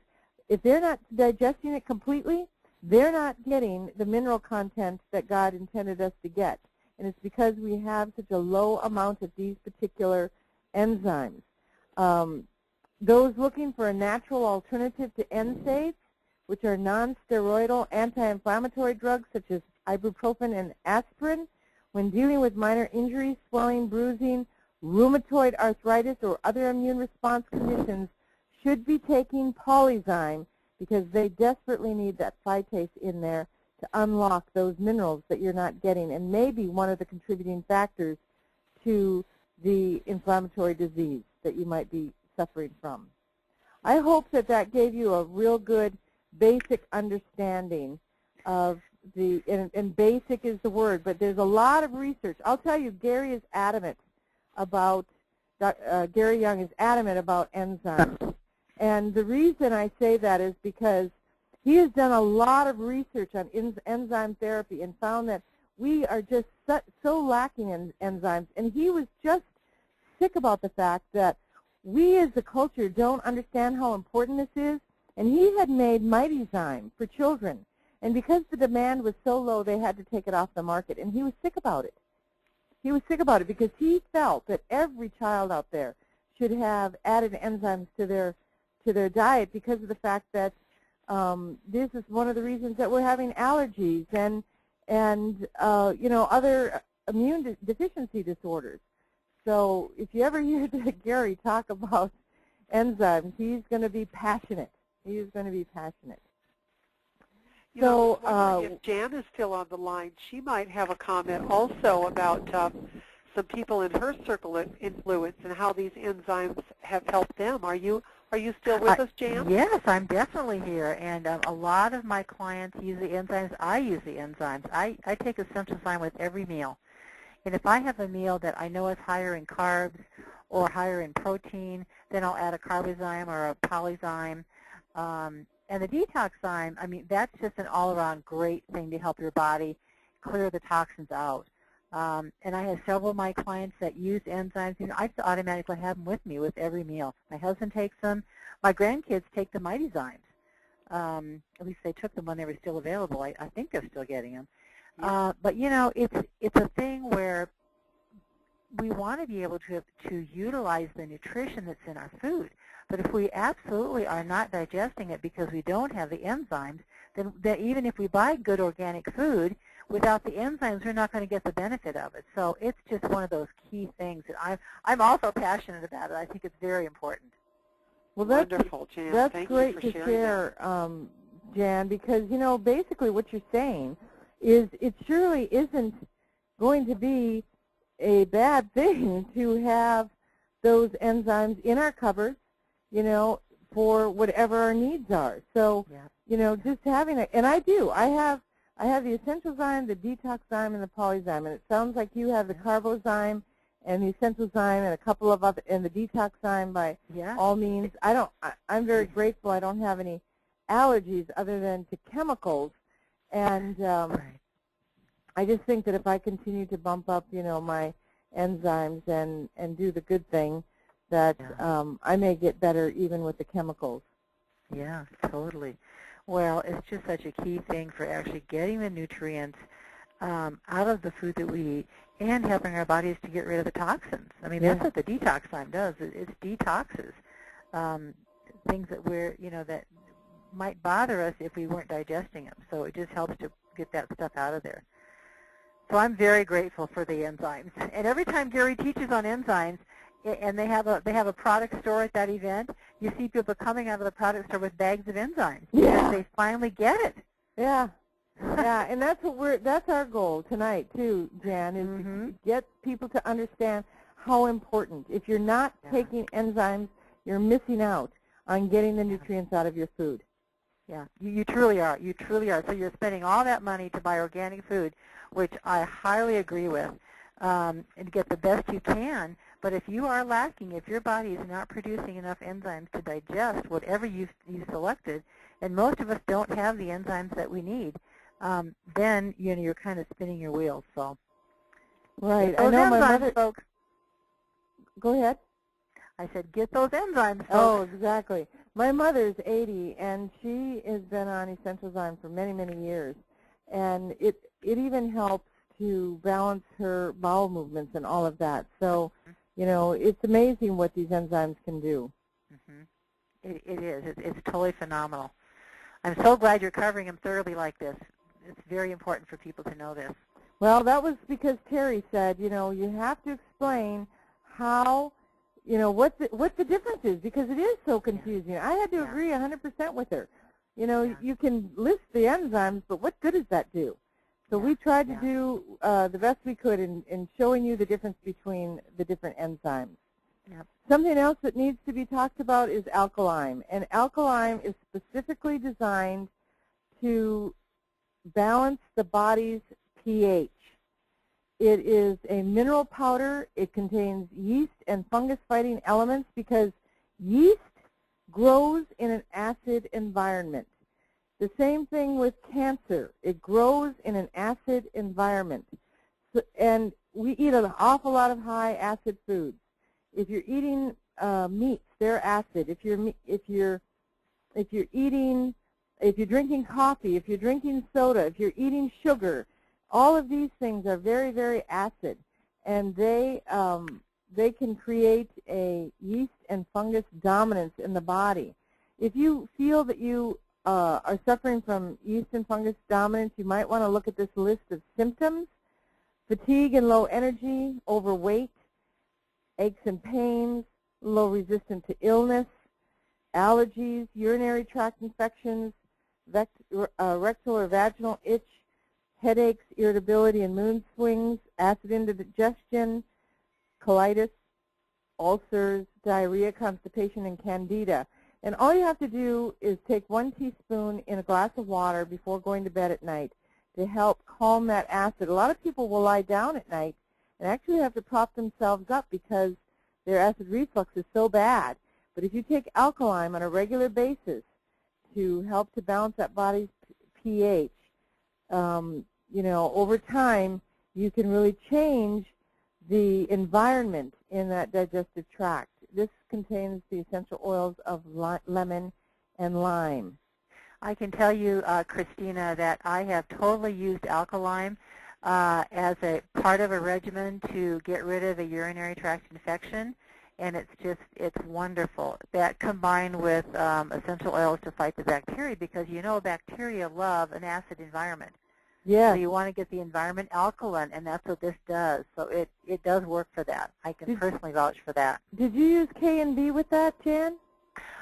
if they're not digesting it completely, they're not getting the mineral content that God intended us to get. And it's because we have such a low amount of these particular enzymes. Those looking for a natural alternative to NSAIDs, which are non-steroidal anti-inflammatory drugs such as ibuprofen and aspirin, when dealing with minor injuries, swelling, bruising, rheumatoid arthritis, or other immune response conditions, should be taking Polyzyme, because they desperately need that phytase in there to unlock those minerals that you're not getting, and maybe one of the contributing factors to the inflammatory disease that you might be suffering from. I hope that that gave you a real good basic understanding of the, and basic is the word, but there's a lot of research. I'll tell you, Gary is adamant about, Gary Young is adamant about enzymes. And the reason I say that is because he has done a lot of research on enzyme therapy and found that we are just so lacking in enzymes. And he was just sick about the fact that we as a culture don't understand how important this is. And he had made Mightyzyme for children. And because the demand was so low, they had to take it off the market. And he was sick about it. He was sick about it because he felt that every child out there should have added enzymes to their to their diet because of the fact that this is one of the reasons that we're having allergies and other immune deficiency disorders. So if you ever hear Gary talk about enzymes, he's going to be passionate. He is going to be passionate. You know, I was wondering if Jan is still on the line. She might have a comment also about some people in her circle of influence and how these enzymes have helped them. Are you still with us, Jan? Yes, I'm definitely here. And a lot of my clients use the enzymes. I use the enzymes. I take Essential Zyme with every meal. And if I have a meal that I know is higher in carbs or higher in protein, then I'll add a carbozyme or a polyzyme. And the detox zyme, I mean, that's just an all-around great thing to help your body clear the toxins out. And I have several of my clients that use enzymes. You know, I automatically have them with me with every meal. My husband takes them. My grandkids take the Mighty Zymes. At least they took them when they were still available. I think they're still getting them. But, you know, it's a thing where we want to be able to utilize the nutrition that's in our food. But if we absolutely are not digesting it because we don't have the enzymes, then even if we buy good organic food, without the enzymes, we're not going to get the benefit of it. So it's just one of those key things that I'm also passionate about it. I think it's very important. Well, that's wonderful, Jan. That's Thank great you for to sharing share, Jan, because, you know, basically what you're saying is it surely isn't going to be a bad thing to have those enzymes in our cupboards, you know, for whatever our needs are. So, you know, just having it, and I do. I have the Essential Zyme, the Detox Zyme, and the Polyzyme, and it sounds like you have the Carbozyme and the Essential Zyme and a couple of other, and the Detox Zyme by all means. I'm very grateful I don't have any allergies other than to chemicals, and I just think that if I continue to bump up, you know, my enzymes and do the good thing, that I may get better even with the chemicals. Yeah, totally. Well, it's just such a key thing for actually getting the nutrients out of the food that we eat and helping our bodies to get rid of the toxins. I mean, that's what the detox zyme does. It detoxes things that that might bother us if we weren't digesting them. So it just helps to get that stuff out of there. So I'm very grateful for the enzymes. And every time Gary teaches on enzymes, and they have a product store at that event, you see people coming out of the product store with bags of enzymes because they finally get it. Yeah, and that's our goal tonight too, Jan, is to get people to understand how important. If you're not taking enzymes, you're missing out on getting the nutrients out of your food. Yeah, you truly are. You truly are. So you're spending all that money to buy organic food, which I highly agree with, and get the best you can. But if you are lacking, if your body is not producing enough enzymes to digest whatever you selected, and most of us don't have the enzymes that we need, then you're kind of spinning your wheels. So, right. I know my mother. Folks. Go ahead. I said, get those enzymes, folks. Oh, exactly. My mother's 80, and she has been on Essential Zyme for many, many years, and it even helps to balance her bowel movements and all of that. So, you know, it's amazing what these enzymes can do. It is. It's totally phenomenal. I'm so glad you're covering them thoroughly like this. It's very important for people to know this. Well, that was because Terry said, you know, you have to explain how, you know, what the difference is, because it is so confusing. I had to agree 100% with her. You know, you can list the enzymes, but what good does that do? So we tried to do the best we could in showing you the difference between the different enzymes. Something else that needs to be talked about is alkaline. And alkaline is specifically designed to balance the body's pH. It is a mineral powder. It contains yeast and fungus-fighting elements because yeast grows in an acid environment. The same thing with cancer. It grows in an acid environment. So, and we eat an awful lot of high acid foods. If you're eating meats, they're acid. If you're drinking coffee, if you're drinking soda, if you're eating sugar, all of these things are very, very acid, and they can create a yeast and fungus dominance in the body. If you feel that you are suffering from yeast and fungus dominance, you might want to look at this list of symptoms: fatigue and low energy, overweight, aches and pains, low resistance to illness, allergies, urinary tract infections, rectal or vaginal itch, headaches, irritability and mood swings, acid indigestion, colitis, ulcers, diarrhea, constipation, and candida. And all you have to do is take 1 teaspoon in a glass of water before going to bed at night to help calm that acid. A lot of people will lie down at night and actually have to prop themselves up because their acid reflux is so bad. But if you take alkaline on a regular basis to help to balance that body's pH, you know, over time you can really change the environment in that digestive tract. This contains the essential oils of lemon and lime. I can tell you, Christina, that I have totally used alkaline as a part of a regimen to get rid of a urinary tract infection, and it's wonderful. That combined with essential oils to fight the bacteria, because you know bacteria love an acid environment. Yeah. So you want to get the environment alkaline, and that's what this does. So it does work for that. I can personally vouch for that. Did you use K&B with that, Jan?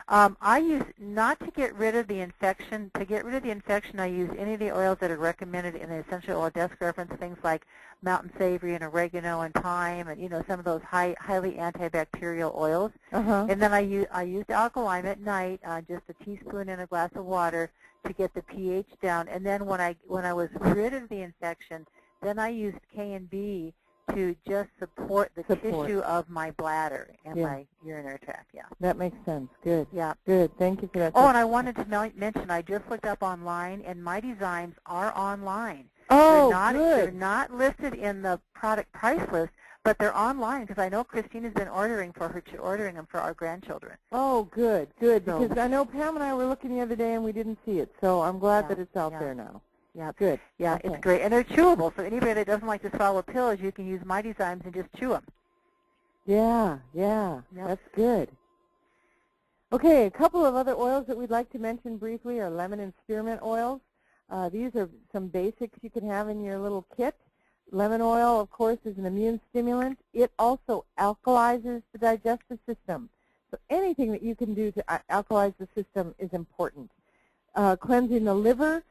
I use, not to get rid of the infection. To get rid of the infection, I use any of the oils that are recommended in the essential oil desk reference, things like mountain savory and oregano and thyme, and you know, some of those highly antibacterial oils. And then I used alkaline at night, just a teaspoon in a glass of water to get the pH down. And then when I was rid of the infection, then I used K&B to just support the tissue of my bladder and my urinary tract. Yeah. That makes sense. Good. Yeah. Good. Thank you for that. Oh, and I wanted to mention, I just looked up online, and my designs are online. Oh, They're not listed in the product price list, but they're online because I know Christina's been ordering them for our grandchildren. Oh, good, good. Because I know Pam and I were looking the other day and we didn't see it, so I'm glad that it's out there now. Yeah, good. Yeah, okay. It's great, and they're chewable. So anybody that doesn't like to swallow pills, you can use my designs and just chew them. Yeah, that's good. Okay, a couple of other oils that we'd like to mention briefly are lemon and spearmint oils. These are some basics you can have in your little kit. Lemon oil, of course, is an immune stimulant. It also alkalizes the digestive system. So anything that you can do to alkalize the system is important. Cleansing the liver,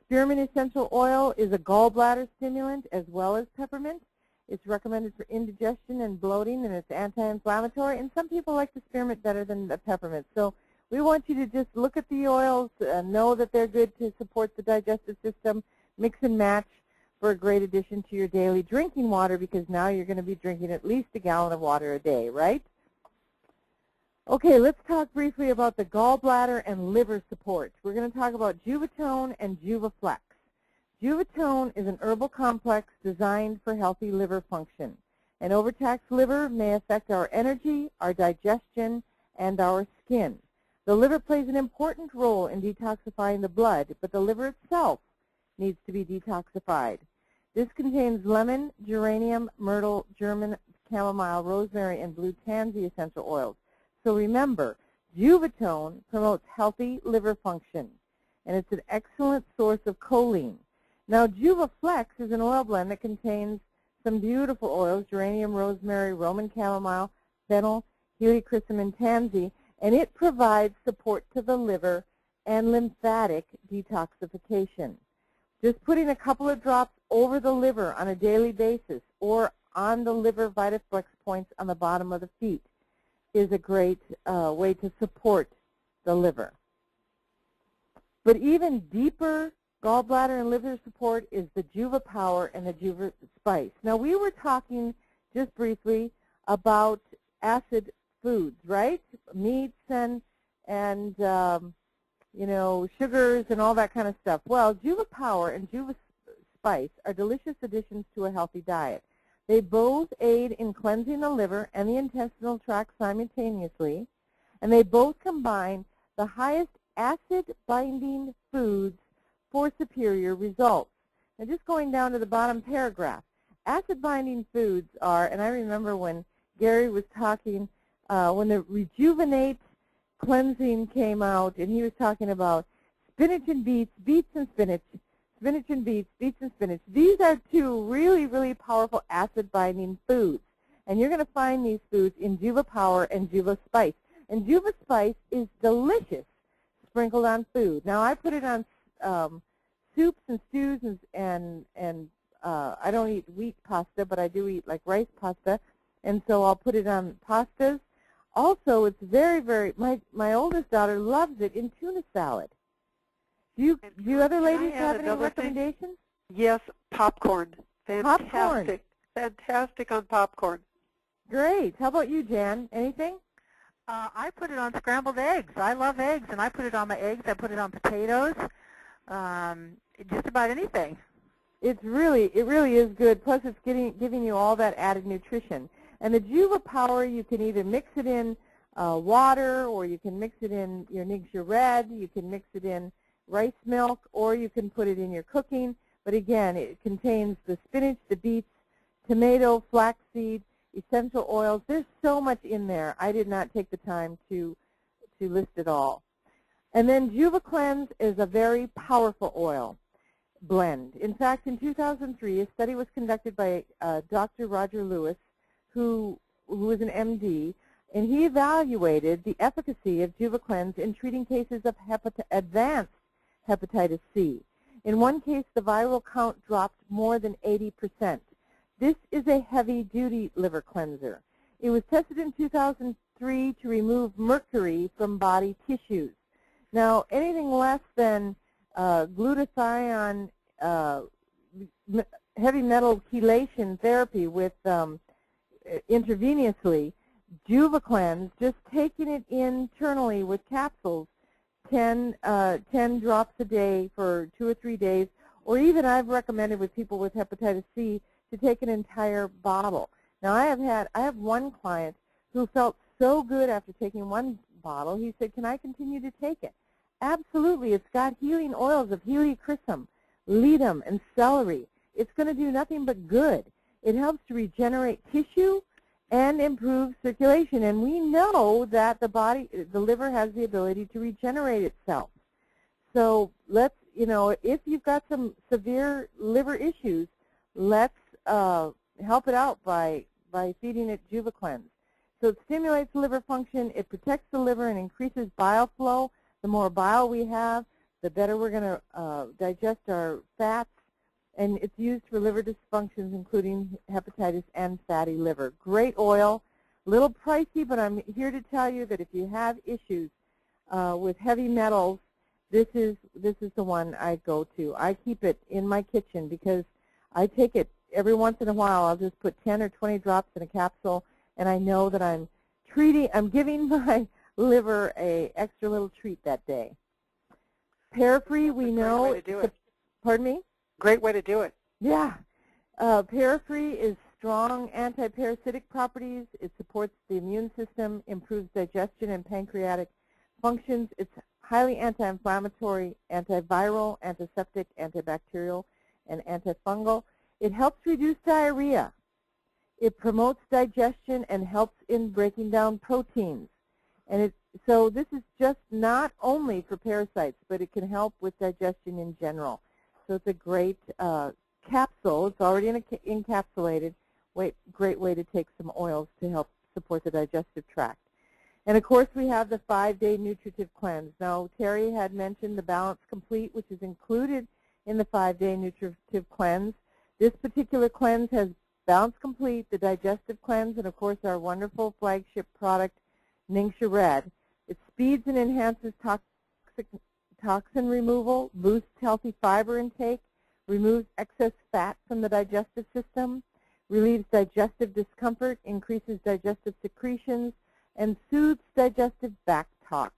spearmint essential oil is a gallbladder stimulant as well as peppermint. It's recommended for indigestion and bloating, and it's anti-inflammatory. And some people like the spearmint better than the peppermint. So we want you to just look at the oils, know that they're good to support the digestive system, mix and match for a great addition to your daily drinking water, because now you're going to be drinking at least a gallon of water a day, right? Okay, let's talk briefly about the gallbladder and liver support. We're going to talk about Juvatone and Juvaflex. Juvatone is an herbal complex designed for healthy liver function. An overtaxed liver may affect our energy, our digestion, and our skin. The liver plays an important role in detoxifying the blood, but the liver itself needs to be detoxified. This contains lemon, geranium, myrtle, German chamomile, rosemary, and blue tansy essential oils. So remember, Juvatone promotes healthy liver function, and it's an excellent source of choline. Now, Juvaflex is an oil blend that contains some beautiful oils, geranium, rosemary, Roman chamomile, fennel, helichrysum, and tansy, and it provides support to the liver and lymphatic detoxification. Just putting a couple of drops over the liver on a daily basis or on the liver VitaFlex points on the bottom of the feet is a great way to support the liver. But even deeper gallbladder and liver support is the Juva Power and the Juva Spice. Now, we were talking just briefly about acid foods, right? Meats and you know, sugars and all that kind of stuff. Well, Juva Power and Juva Spice are delicious additions to a healthy diet. They both aid in cleansing the liver and the intestinal tract simultaneously, and they both combine the highest acid-binding foods for superior results. Now, just going down to the bottom paragraph, acid-binding foods are, and I remember when Gary was talking, when the Rejuvenate cleansing came out, and he was talking about spinach and beets, beets and spinach, spinach and beets, beets and spinach. These are two really, really powerful acid-binding foods. And you're going to find these foods in Juva Power and Juva Spice. And Juva Spice is delicious sprinkled on food. Now, I put it on soups and stews, and I don't eat wheat pasta, but I do eat like rice pasta, and so I'll put it on pastas. Also, it's very, very, my oldest daughter loves it in tuna salad. Do you other ladies have any recommendations? Yes, popcorn. Fantastic. Popcorn. Fantastic on popcorn. Great. How about you, Jan? Anything? I put it on scrambled eggs. I love eggs, and I put it on my eggs. I put it on potatoes, just about anything. It really is good. Plus, it's giving you all that added nutrition. And the Juva Power, you can either mix it in water, or you can mix it in your Ningxia Red. You can mix it in rice milk, or you can put it in your cooking. But again, it contains the spinach, the beets, tomato, flaxseed, essential oils. There's so much in there. I did not take the time to list it all. And then Juva Cleanse is a very powerful oil blend. In fact, in 2003, a study was conducted by Dr. Roger Lewis, who was an MD, and he evaluated the efficacy of Juva Cleanse in treating cases of advanced hepatitis C. In one case, the viral count dropped more than 80%. This is a heavy-duty liver cleanser. It was tested in 2003 to remove mercury from body tissues. Now, anything less than glutathione, heavy metal chelation therapy with intravenously, Juva Cleanse, just taking it internally with capsules, 10 drops a day for 2 or 3 days, or even I've recommended with people with hepatitis C to take an entire bottle. Now, I have one client who felt so good after taking one bottle. He said, "Can I continue to take it?" Absolutely. It's got healing oils of helichrysum, ledum, and celery. It's going to do nothing but good. It helps to regenerate tissue and improve circulation. And we know that the liver has the ability to regenerate itself. So let's, if you've got some severe liver issues, let's help it out by feeding it Juva Cleanse. So it stimulates liver function, it protects the liver and increases bile flow. The more bile we have, the better we're going to digest our fats, and it's used for liver dysfunctions, including hepatitis and fatty liver. Great oil, a little pricey, but I'm here to tell you that if you have issues with heavy metals, this is the one I go to. I keep it in my kitchen because I take it every once in a while. I'll just put 10 or 20 drops in a capsule, and I know that I'm giving my liver a extra little treat that day. Pear-free, we know. Great way to do it. Pardon me? Great way to do it. Yeah. Pear-free is strong anti-parasitic properties. It supports the immune system, improves digestion and pancreatic functions. It's highly anti-inflammatory, antiviral, antiseptic, antibacterial, and antifungal. It helps reduce diarrhea. It promotes digestion and helps in breaking down proteins. And so this is just not only for parasites, but it can help with digestion in general. So it's a great capsule. It's already encapsulated. Great way to take some oils to help support the digestive tract. And, of course, we have the 5-day nutritive cleanse. Now, Terry had mentioned the Balance Complete, which is included in the 5-day nutritive cleanse. This particular cleanse has Balance Complete, the digestive cleanse, and, of course, our wonderful flagship product, Ningxia Red. It speeds and enhances toxin removal, boosts healthy fiber intake, removes excess fat from the digestive system, relieves digestive discomfort, increases digestive secretions, and soothes digestive back talk.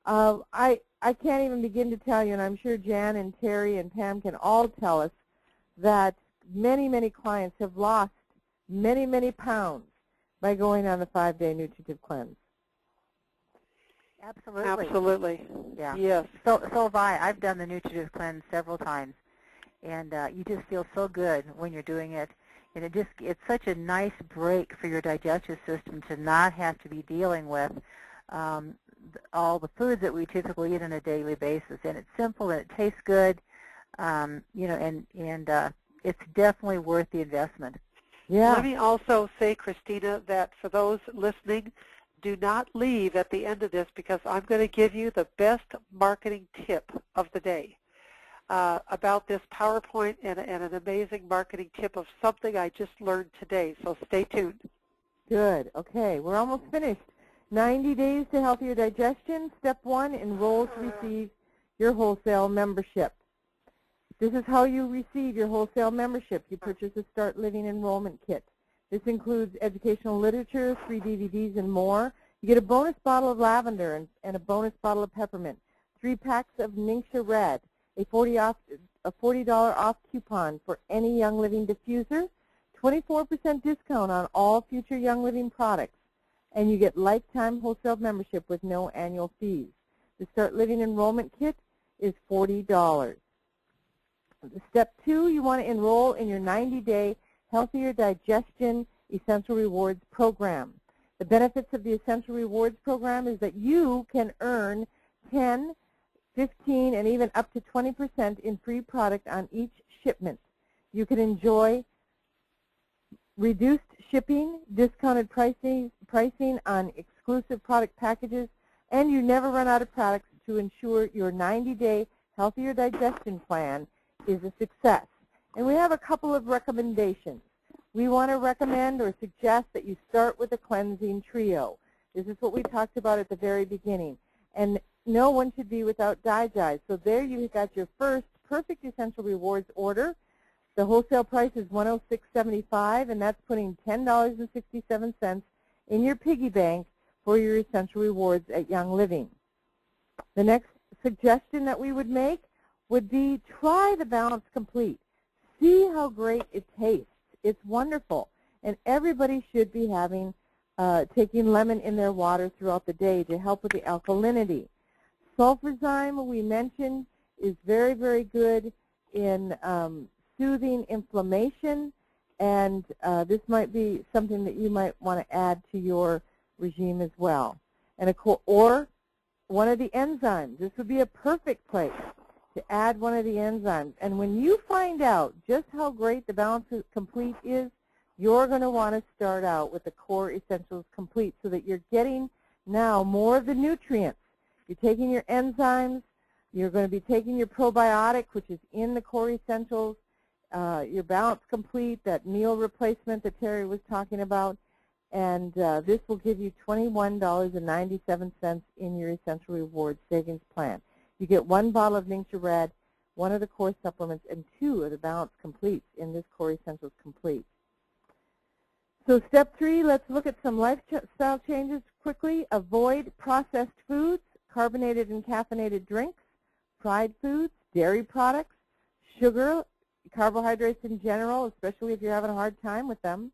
I can't even begin to tell you, and I'm sure Jan and Terry and Pam can all tell us that many, many clients have lost many, many pounds by going on the 5-day nutritive cleanse. Absolutely. Absolutely. Yeah. Yes. So have I. I've done the nutritive cleanse several times, and you just feel so good when you're doing it. And it's such a nice break for your digestive system to not have to be dealing with all the foods that we typically eat on a daily basis. And it's simple and it tastes good, you know, and it's definitely worth the investment. Yeah. Let me also say, Christina, that for those listening, do not leave at the end of this, because I'm going to give you the best marketing tip of the day about this PowerPoint, and an amazing marketing tip of something I just learned today. So stay tuned. Good. Okay, we're almost finished. 90 days to healthier digestion. Step 1, enroll to receive your wholesale membership. This is how you receive your wholesale membership. You purchase a Start Living enrollment kit. This includes educational literature, 3 DVDs, and more. You get a bonus bottle of lavender and a bonus bottle of peppermint, 3 packs of Ningxia Red, a $40 off coupon for any Young Living diffuser, 24% discount on all future Young Living products, and you get lifetime wholesale membership with no annual fees. The Start Living enrollment kit is $40. Step 2, you want to enroll in your 90-day Healthier Digestion Essential Rewards program. The benefits of the Essential Rewards program is that you can earn 10, 15, and even up to 20% in free product on each shipment. You can enjoy reduced shipping, discounted pricing on exclusive product packages, and you never run out of products to ensure your 90-day Healthier Digestion plan is a success. And we have a couple of recommendations. We want to recommend or suggest that you start with a cleansing trio. This is what we talked about at the very beginning. And no one should be without Digest. So there you got your first perfect Essential Rewards order. The wholesale price is $106.75, and that's putting $10.67 in your piggy bank for your Essential Rewards at Young Living. The next suggestion that we would make would be try the Balance Complete. See how great it tastes. It's wonderful, and everybody should be taking lemon in their water throughout the day to help with the alkalinity. Sulfurzyme, we mentioned, is very, very good in soothing inflammation, and this might be something that you might want to add to your regime as well. And or one of the enzymes. This would be a perfect place to add one of the enzymes. And when you find out just how great the Balance Complete is, you're going to want to start out with the Core Essentials Complete so that you're getting now more of the nutrients. You're taking your enzymes, you're going to be taking your probiotic, which is in the Core Essentials, your Balance Complete, that meal replacement that Terry was talking about, and this will give you $21.97 in your Essential Rewards savings plan. You get 1 bottle of Ningxia Red, 1 of the core supplements, and 2 of the Balance Completes in this Core Essentials Complete. So step 3, let's look at some lifestyle changes quickly. Avoid processed foods, carbonated and caffeinated drinks, fried foods, dairy products, sugar, carbohydrates in general, especially if you're having a hard time with them.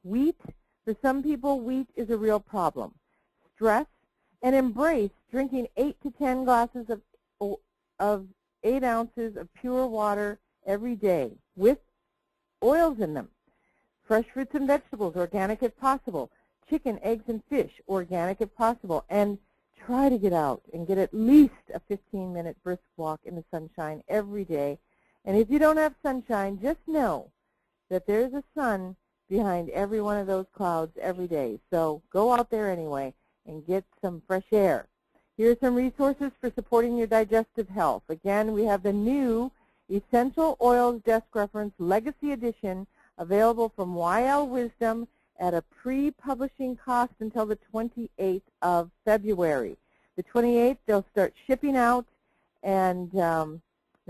Wheat, for some people, wheat is a real problem. Stress, and embrace drinking 8 to 10 glasses of 8 ounces of pure water every day with oils in them. Fresh fruits and vegetables, organic if possible. Chicken, eggs, and fish, organic if possible. And try to get out and get at least a 15-minute brisk walk in the sunshine every day. And if you don't have sunshine, just know that there's a sun behind every one of those clouds every day. So go out there anyway and get some fresh air. Here are some resources for supporting your digestive health. Again, we have the new Essential Oils Desk Reference Legacy Edition available from YL Wisdom at a pre-publishing cost until the 28th of February. The 28th, they'll start shipping out, and then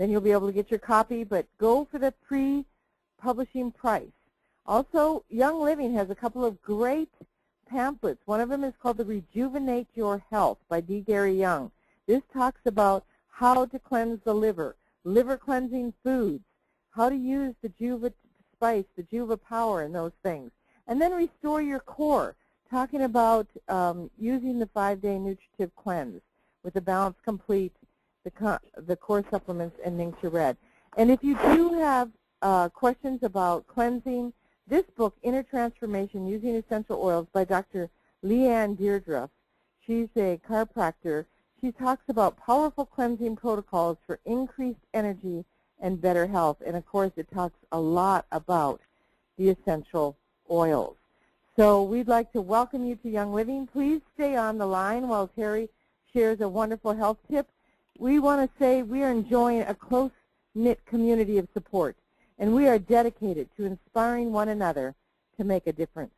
you'll be able to get your copy, but go for the pre-publishing price. Also, Young Living has a couple of great pamphlets. One of them is called the Rejuvenate Your Health by D. Gary Young. This talks about how to cleanse the liver cleansing foods, how to use the Juva Spice, the Juva Power, and those things. And then Restore Your Core, talking about using the 5-day nutritive cleanse with the Balance Complete, the core supplements, and Ningxia Red. And if you do have questions about cleansing, this book, Inner Transformation Using Essential Oils by Dr. Leanne Deirdre, She's a chiropractor. She talks about powerful cleansing protocols for increased energy and better health. And, of course, it talks a lot about the essential oils. So we'd like to welcome you to Young Living. Please stay on the line while Terry shares a wonderful health tip. We want to say we are enjoying a close-knit community of support, and we are dedicated to inspiring one another to make a difference.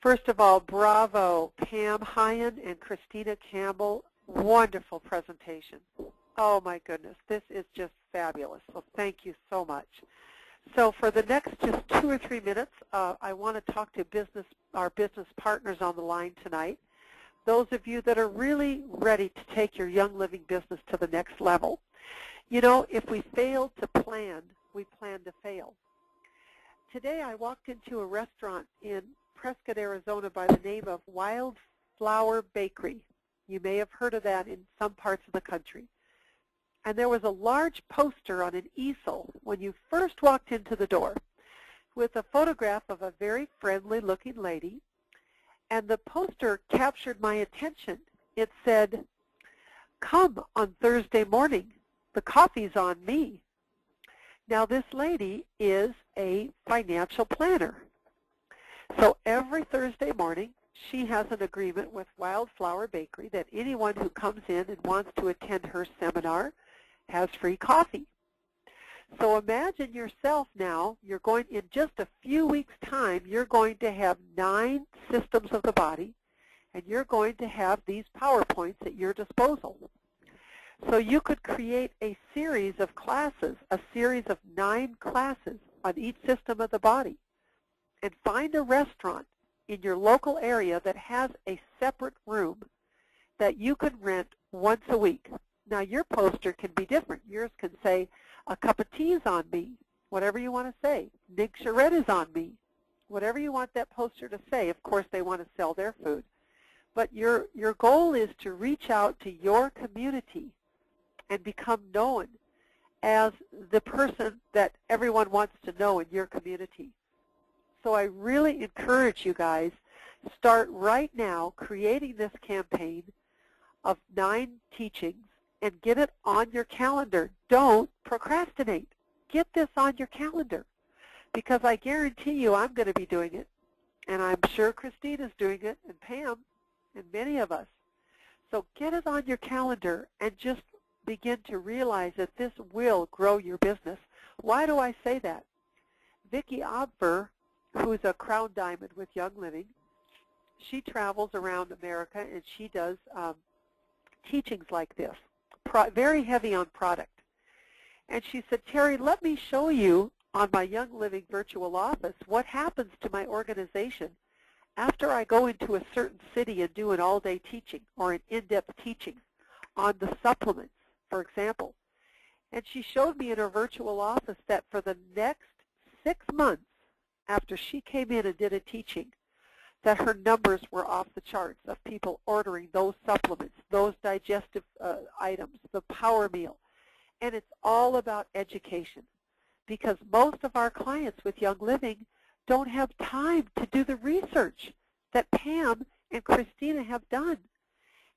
First of all, bravo, Pam Hyan and Christina Campbell. Wonderful presentation. Oh, my goodness. This is just fabulous. So thank you so much. So for the next just 2 or 3 minutes, I want to talk to our business partners on the line tonight. Those of you that are really ready to take your Young Living business to the next level. You know, if we fail to plan, we plan to fail. Today I walked into a restaurant in Prescott, Arizona by the name of Wildflower Bakery. You may have heard of that in some parts of the country. And there was a large poster on an easel when you first walked into the door with a photograph of a very friendly-looking lady. And the poster captured my attention. It said, "Come on Thursday morning. The coffee's on me." Now, this lady is a financial planner. So every Thursday morning, she has an agreement with Wildflower Bakery that anyone who comes in and wants to attend her seminar has free coffee. So imagine yourself now, you're going, in just a few weeks' time, you're going to have 9 systems of the body, and you're going to have these PowerPoints at your disposal. So you could create a series of classes, a series of 9 classes on each system of the body, and find a restaurant in your local area that has a separate room that you could rent once a week. Now, your poster can be different. Yours can say, "A cup of tea is on me," whatever you want to say. "Nick Charette is on me," whatever you want that poster to say. Of course, they want to sell their food. But your goal is to reach out to your community and become known as the person that everyone wants to know in your community. So I really encourage you guys, start right now creating this campaign of 9 teachings and get it on your calendar. Don't procrastinate. Get this on your calendar, because I guarantee you I'm going to be doing it, and I'm sure Christina's doing it, and Pam, and many of us. So get it on your calendar and just begin to realize that this will grow your business. Why do I say that? Vicki Obfer, who's a Crown Diamond with Young Living, she travels around America and she does teachings like this, very heavy on product. And she said, "Terry, let me show you on my Young Living virtual office what happens to my organization after I go into a certain city and do an all-day teaching or an in-depth teaching on the supplements, for example." And she showed me in her virtual office that for the next 6 months after she came in and did a teaching, that her numbers were off the charts of people ordering those supplements, those digestive items, the Power Meal. And it's all about education, because most of our clients with Young Living don't have time to do the research that Pam and Christina have done.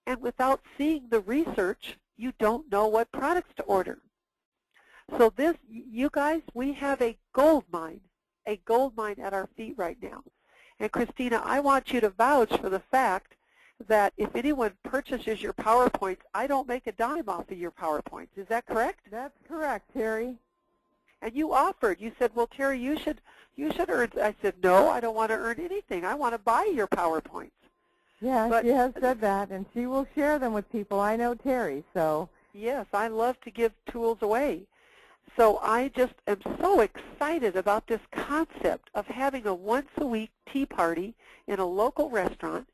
And without seeing the research, you don't know what products to order. So this, you guys, we have a gold mine at our feet right now. And Christina, I want you to vouch for the fact that if anyone purchases your PowerPoints, I don't make a dime off of your PowerPoints. Is that correct? That's correct, Terry. And you offered. You said, "Well, Terry, you should earn." I said, "No, I don't want to earn anything. I want to buy your PowerPoints." Yeah, but she has said that, and she will share them with people. I know Terry, so. Yes, I love to give tools away. So I just am so excited about this concept of having a once-a-week tea party in a local restaurant.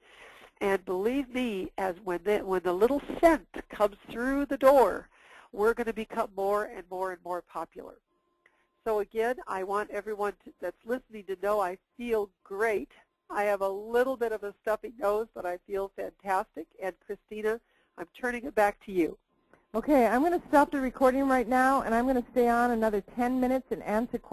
And believe me, when the little scent comes through the door, we're going to become more and more and more popular. So again, I want everyone that's listening to know I feel great. I have a little bit of a stuffy nose, but I feel fantastic. And Christina, I'm turning it back to you. Okay, I'm going to stop the recording right now, and I'm going to stay on another 10 minutes and answer questions.